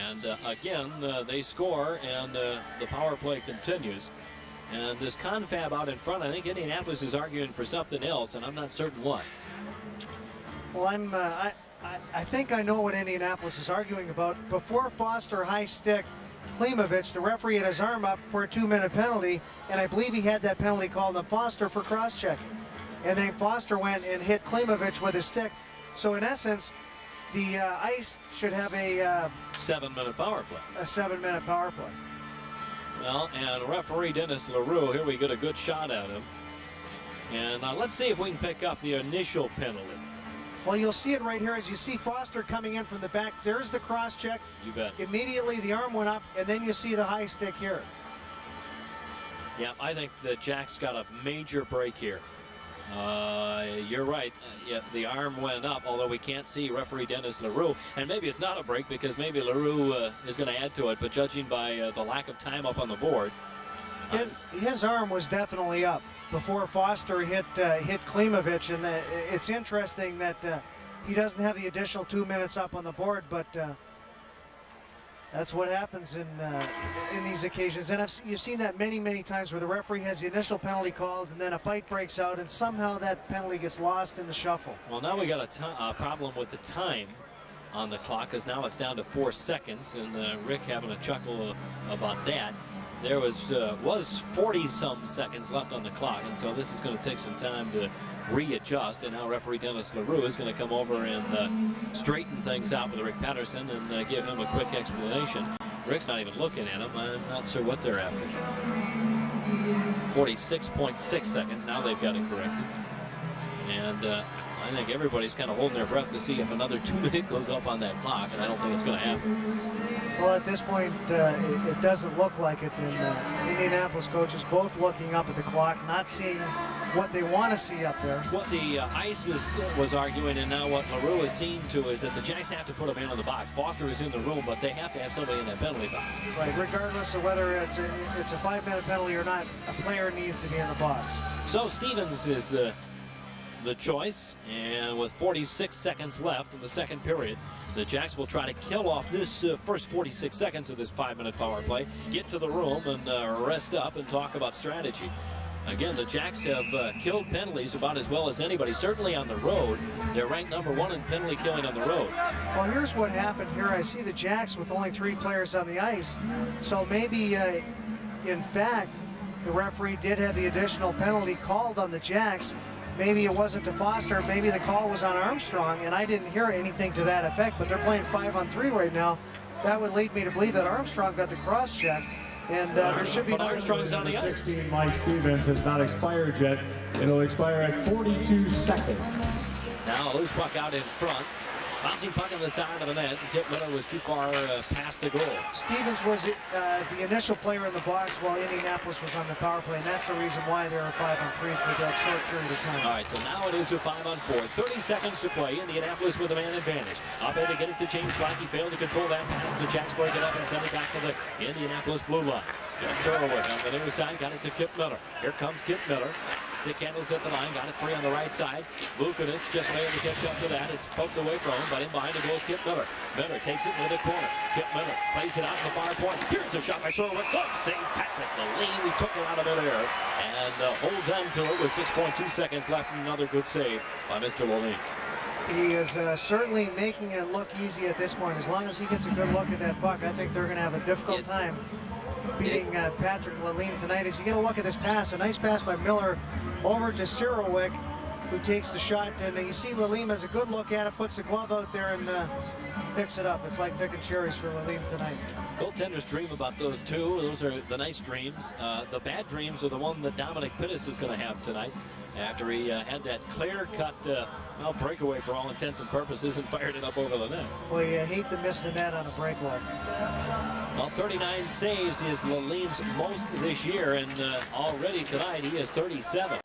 And again, they score, and the power play continues. And this confab out in front, I think Indianapolis is arguing for something else, and I'm not certain what. Well, I think I know what Indianapolis is arguing about. Before Foster high stick, Klimovich. The referee had his arm up for a 2-minute penalty, and I believe he had that penalty called on Foster for cross-checking. And then Foster went and hit Klimovich with his stick. So in essence, the ice should have a 7-minute power play. A 7-minute power play. Well, and referee Dennis LaRue, here we get a good shot at him. And let's see if we can pick up the initial penalty. Well, you'll see it right here as you see Foster coming in from the back. There's the cross-check. You bet. Immediately the arm went up, and then you see the high stick here. Yeah, I think the Jacks got a major break here. You're right. Yeah, the arm went up, although we can't see referee Dennis LaRue. And maybe it's not a break because maybe LaRue is going to add to it. But judging by the lack of time up on the board. His arm was definitely up before Foster hit Klimovich. And it's interesting that he doesn't have the additional 2 minutes up on the board. But that's what happens in these occasions. And you've seen that many, many times where the referee has the initial penalty called and then a fight breaks out and somehow that penalty gets lost in the shuffle. Well, now we got a problem with the time on the clock because now it's down to 4 seconds. And Rick having a chuckle about that. There was 40-some seconds left on the clock. And so this is going to take some time to readjust, and now referee Dennis LaRue is going to come over and straighten things out with Rick Patterson and give him a quick explanation. Rick's not even looking at him. I'm not sure what they're after. 46.6 seconds. Now they've got it corrected. And I think everybody's kind of holding their breath to see if another 2 minutes goes up on that clock, and I don't think it's going to happen. Well, at this point, it doesn't look like it. And Indianapolis coaches both looking up at the clock, not seeing what they want to see up there. What the ice was arguing, and now what LaRue has seen to, is that the Jacks have to put a man in the box. Foster is in the room, but they have to have somebody in that penalty box. Right, regardless of whether it's a 5-minute penalty or not, a player needs to be in the box. So Stevens is the choice, and with 46 seconds left in the second period, the Jacks will try to kill off this first 46 seconds of this 5-minute power play, get to the room and rest up and talk about strategy. Again, the Jacks have killed penalties about as well as anybody, certainly on the road. They're ranked number 1 in penalty killing on the road. Well, here's what happened here. I see the Jacks with only 3 players on the ice. So maybe, in fact, the referee did have the additional penalty called on the Jacks. Maybe it wasn't to Foster. Maybe the call was on Armstrong, and I didn't hear anything to that effect. But they're playing 5-on-3 right now. That would lead me to believe that Armstrong got the cross-check. And there should be Armstrong's on the ice. 16, Mike Stevens, has not expired yet. It'll expire at 42 seconds. Now a loose puck out in front. Bouncing puck on the side of the net. Kip Miller was too far past the goal. Stevens was the initial player in the box while Indianapolis was on the power play, and that's the reason why they were 5-on-3 for that short period of time. All right, so now it is a 5-on-4. 30 seconds to play. Indianapolis with a man advantage. Up in to get it to James Black. He failed to control that pass. The Jacks break it up and send it back to the Indianapolis blue line. Jeff Sherwood on the near side, got it to Kip Miller. Here comes Kip Miller. Stick handles at the line, got it free on the right side. Vukovic just able to catch up to that. It's poked away from him, but in behind it goes Kip Miller. Miller takes it into the corner. Kip Miller plays it out to the far point. Here's a shot by Sherwood. Good save, Patrick Lalime. He took it out of midair and holds on to it with 6.2 seconds left. Another good save by Mr. Lalime. He is certainly making it look easy at this point. As long as he gets a good look at that puck, I think they're going to have a difficult time beating Patrick Lalime tonight. As you get a look at this pass, a nice pass by Miller over to Sirowick, who takes the shot, and you see Lalime has a good look at it, puts the glove out there and picks it up. It's like picking cherries for Lalime tonight. Goaltenders dream about those two. Those are the nice dreams. The bad dreams are the one that Dominic Pittis is going to have tonight after he had that clear-cut breakaway for all intents and purposes and fired it up over the net. Well, you hate to miss the net on a breakaway. Well, 39 saves is Lalime's most this year, and already tonight he is 37.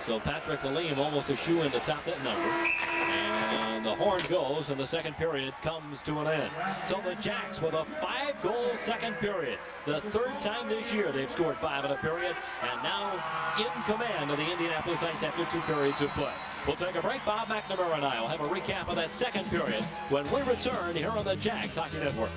So Patrick Lalime almost a shoe in to top that number. And the horn goes, and the second period comes to an end. So the Jacks with a 5-goal second period. The third time this year they've scored 5 in a period, and now in command of the Indianapolis Ice after 2 periods of play. We'll take a break. Bob McNamara and I will have a recap of that second period when we return here on the Jacks Hockey Network.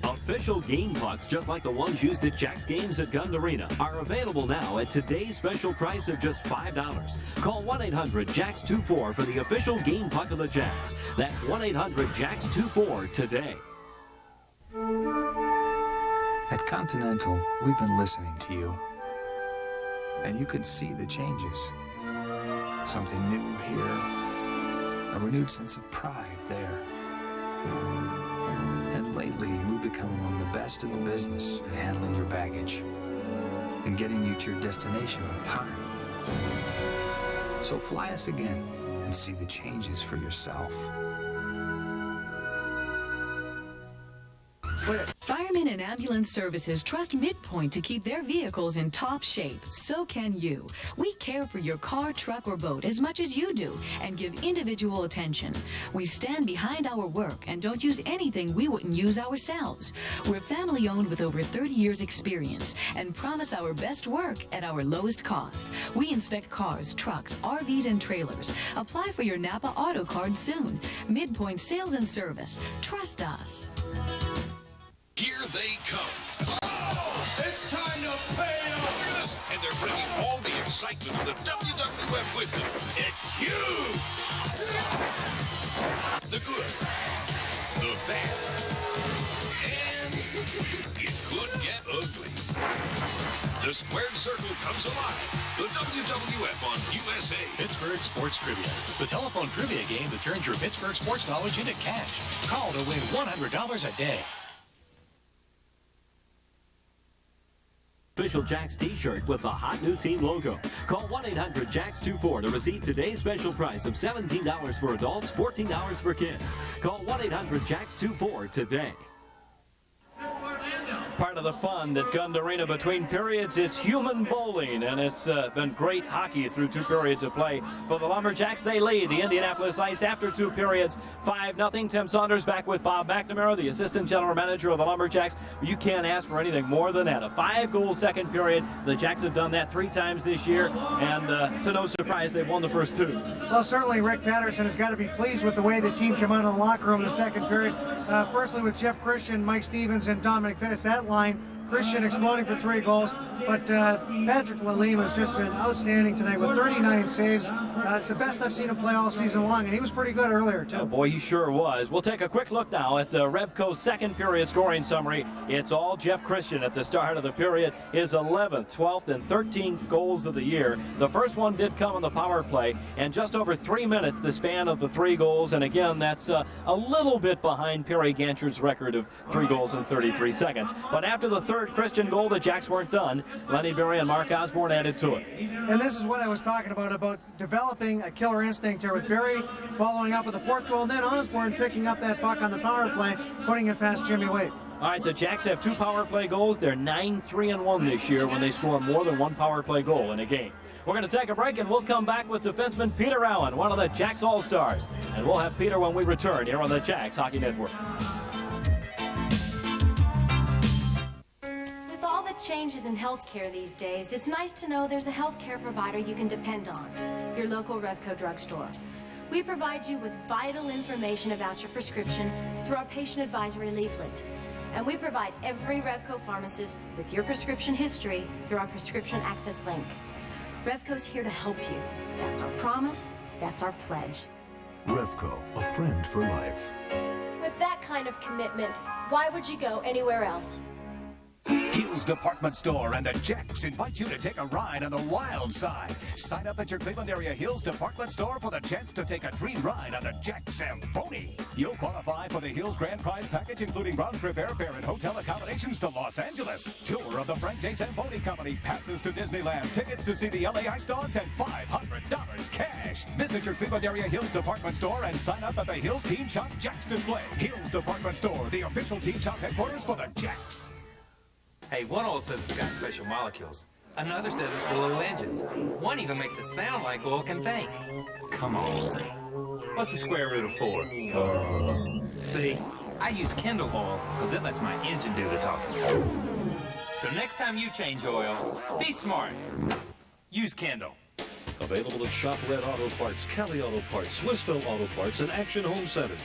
A Official game pucks, just like the ones used at Jack's games at Gund Arena, are available now at today's special price of just $5. Call 1-800-JACKS-24 for the official game puck of the Jacks. That's 1-800-JACKS-24 today. At Continental, we've been listening to you. And you could see the changes. Something new here, a renewed sense of pride there. And lately, we've become among the best in the business at handling your baggage and getting you to your destination on time. So fly us again and see the changes for yourself. Firemen and ambulance services trust Midpoint to keep their vehicles in top shape. So can you. We care for your car, truck, or boat as much as you do and give individual attention. We stand behind our work and don't use anything we wouldn't use ourselves. We're family owned with over 30 years experience and promise our best work at our lowest cost. We inspect cars, trucks, RVs, and trailers. Apply for your Napa Auto Card soon. Midpoint Sales and Service. Trust us. Here they come. Oh, it's time to pay up. Look at this. And they're bringing all the excitement of the WWF with them. It's huge. The good, the bad, and it could get ugly. The squared circle comes alive. The WWF on USA. Pittsburgh Sports Trivia. The telephone trivia game that turns your Pittsburgh sports knowledge into cash. Call to win $100 a day. Official Jacks t-shirt with the hot new team logo. Call 1-800-JACKS-24 to receive today's special price of $17 for adults, $14 for kids. Call 1-800-JACKS-24 today. Part of the fun at Gund Arena between periods, it's human bowling, and it's been great hockey through 2 periods of play for the Lumberjacks. They lead the Indianapolis Ice after 2 periods, 5-0. Tim Saunders back with Bob McNamara, the assistant general manager of the Lumberjacks. You can't ask for anything more than that. A 5-goal second period. The Jacks have done that 3 times this year, and to no surprise, they've won the first 2. Well, certainly Rick Patterson has got to be pleased with the way the team came out of the locker room in the second period. Firstly with Jeff Christian, Mike Stevens, and Dominic Pittis. That line, Christian exploding for 3 goals, but Patrick Lalime has just been outstanding tonight with 39 saves. It's the best I've seen him play all season long, and he was pretty good earlier, too. Oh, boy, he sure was. We'll take a quick look now at the Revco second period scoring summary. It's all Jeff Christian at the start of the period. His 11th, 12th, and 13th goals of the year. The first one did come on the power play, and just over 3 minutes the span of the 3 goals. And again, that's a little bit behind Perry Gancher's record of 3 goals in 33 seconds. But after the third Christian goal, the Jacks weren't done. Lenny Berry and Mark Osborne added to it. And this is what I was talking about developing a killer instinct here with Berry following up with the 4th goal, and then Osborne picking up that puck on the power play, putting it past Jimmy Waite. All right, the Jacks have 2 power play goals. They're 9-3-1 this year when they score more than 1 power play goal in a game. We're going to take a break, and we'll come back with defenseman Peter Allen, one of the Jacks All-Stars. And we'll have Peter when we return here on the Jacks Hockey Network. With all the changes in healthcare these days, it's nice to know there's a healthcare provider you can depend on, your local Revco drugstore. We provide you with vital information about your prescription through our patient advisory leaflet. And we provide every Revco pharmacist with your prescription history through our prescription access link. Revco's here to help you. That's our promise, that's our pledge. Revco, a friend for life. With that kind of commitment, why would you go anywhere else? Hill's Department Store and the Jacks invite you to take a ride on the wild side. Sign up at your Cleveland area Hill's Department Store for the chance to take a dream ride on the Jack Zamboni. You'll qualify for the Hill's Grand Prize package, including round-trip airfare and hotel accommodations to Los Angeles. Tour of the Frank J. Zamboni Company, passes to Disneyland, tickets to see the LA Ice Dogs, and $500 cash. Visit your Cleveland area Hill's Department Store and sign up at the Hill's Team Shop Jacks display. Hill's Department Store, the official Team Shop headquarters for the Jacks. Hey, one oil says it's got special molecules. Another says it's for little engines. One even makes it sound like oil can think. Come on. What's the square root of 4? See, I use Kendall oil because it lets my engine do the talking. So next time you change oil, be smart. Use Kendall. Available at Shop Red Auto Parts, Kelly Auto Parts, Swissville Auto Parts, and Action Home Centers.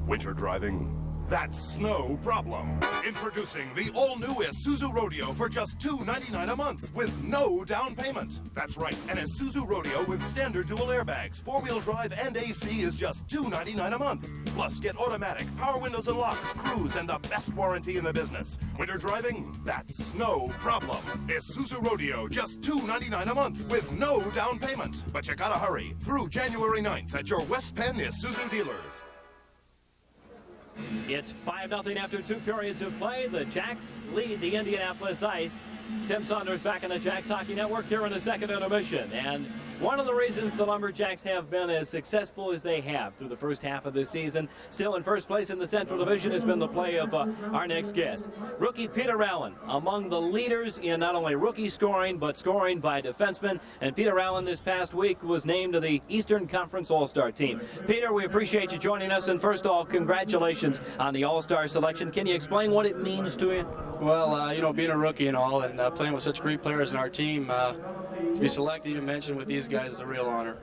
Winter driving? That's no problem. Introducing the all-new Isuzu Rodeo for just $299 a month with no down payment. That's right, an Isuzu Rodeo with standard dual airbags, four-wheel drive, and AC is just $299 a month. Plus, get automatic, power windows and locks, cruise, and the best warranty in the business. Winter driving? That's no problem. Isuzu Rodeo, just $299 a month with no down payment. But you gotta hurry through January 9th at your West Penn Isuzu dealers. It's 5-0 after 2 periods of play. The Jacks lead the Indianapolis Ice. Tim Saunders back on the Jacks Hockey Network here in the second intermission. And one of the reasons the Lumberjacks have been as successful as they have through the first half of this season, still in first place in the Central Division, has been the play of our next guest. Rookie Peter Allen, among the leaders in not only rookie scoring, but scoring by defensemen. And Peter Allen this past week was named to the Eastern Conference All-Star team. Peter, we appreciate you joining us. And first of all, congratulations on the All-Star selection. Can you explain what it means to you? Well, you know, being a rookie and all, and playing with such great players in our team, to be selected, even mentioned with these guys, is a real honor.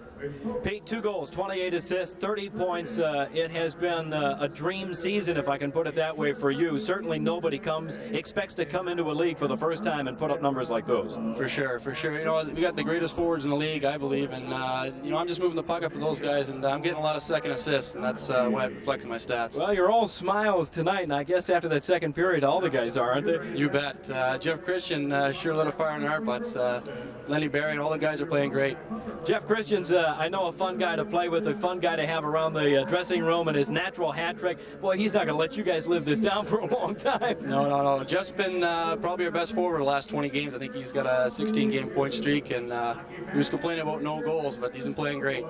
Pete, 2 goals, 28 assists, 30 points. It has been a dream season, if I can put it that way, for you. Certainly nobody expects to come into a league for the first time and put up numbers like those. For sure, for sure. You know, we got the greatest forwards in the league, I believe, and, you know, I'm just moving the puck up with those guys, and I'm getting a lot of second assists, and that's why it reflects in my stats. Well, you're all smiles tonight, and I guess after that second period, all the guys are, aren't they? You bet. Jeff Christian sure lit a fire in our butts. Lenny Barry, all the guys are playing great. Jeff Christian's, I know, a fun guy to play with, a fun guy to have around the dressing room, and his natural hat trick. Boy, he's not going to let you guys live this down for a long time. No. Jeff's been probably our best forward the last 20 games. I think he's got a 16-game point streak, and he was complaining about no goals, but he's been playing great.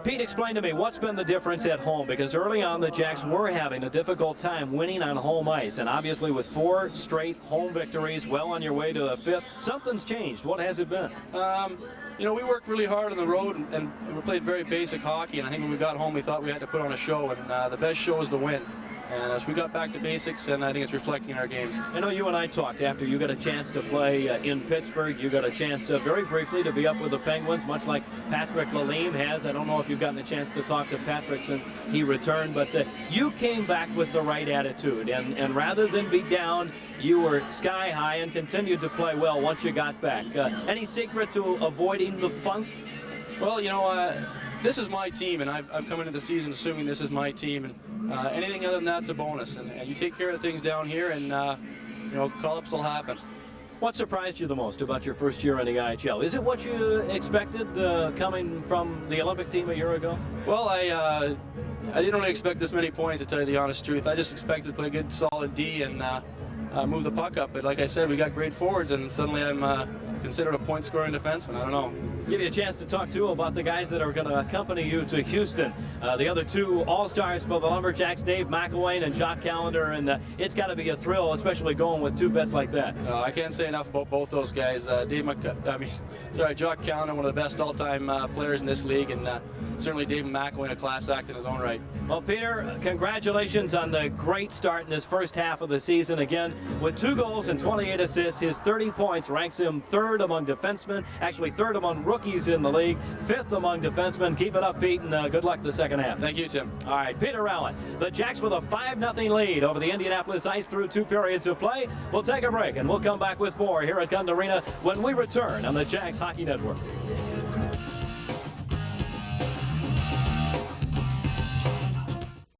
Pete, explain to me, what's been the difference at home? Because early on, the Jacks were having a difficult time winning on home ice, and obviously with 4 straight home victories, well on your way to the 5th, something's changed. What has it been? You know, we worked really hard on the road, and we played very basic hockey, and I think when we got home, we thought we had to put on a show, and the best show is the win. And as we got back to basics, and I think it's reflecting in our games. I know you and I talked after you got a chance to play in Pittsburgh. You got a chance very briefly to be up with the Penguins, much like Patrick Lalime has. I don't know if you've gotten a chance to talk to Patrick since he returned, but you came back with the right attitude. And rather than be down, you were sky high and continued to play well once you got back. Any secret to avoiding the funk? Well, you know, this is my team, and I've come into the season assuming this is my team, and anything other than that's a bonus. And you take care of things down here, and you know, call-ups will happen. What surprised you the most about your first year in the IHL? Is it what you expected coming from the Olympic team a year ago? Well, I didn't really expect this many points, to tell you the honest truth. I just expected to play a good, solid D and move the puck up. But like I said, we got great forwards, and suddenly I'm considered a point-scoring defenseman. I don't know. Give you a chance to talk, too, about the guys that are going to accompany you to Houston. The other 2 All-Stars for the Lumberjacks, Dave McElwain and Jock Callender, and it's got to be a thrill, especially going with 2 vets like that. I can't say enough about both those guys. Jock Callender, one of the best all-time players in this league, and certainly Dave McElwain, a class act in his own right. Well, Peter, congratulations on the great start in this first half of the season. Again, with 2 goals and 28 assists, his 30 points ranks him 3rd among defensemen, actually 3rd among rookies in the league, 5th among defensemen. Keep it up, Pete, and good luck the second half. Thank you, Tim. All right, Peter Allen. The Jacks with a 5-0 lead over the Indianapolis Ice through 2 periods of play. We'll take a break, and we'll come back with more here at Gund Arena when we return on the Jacks Hockey Network.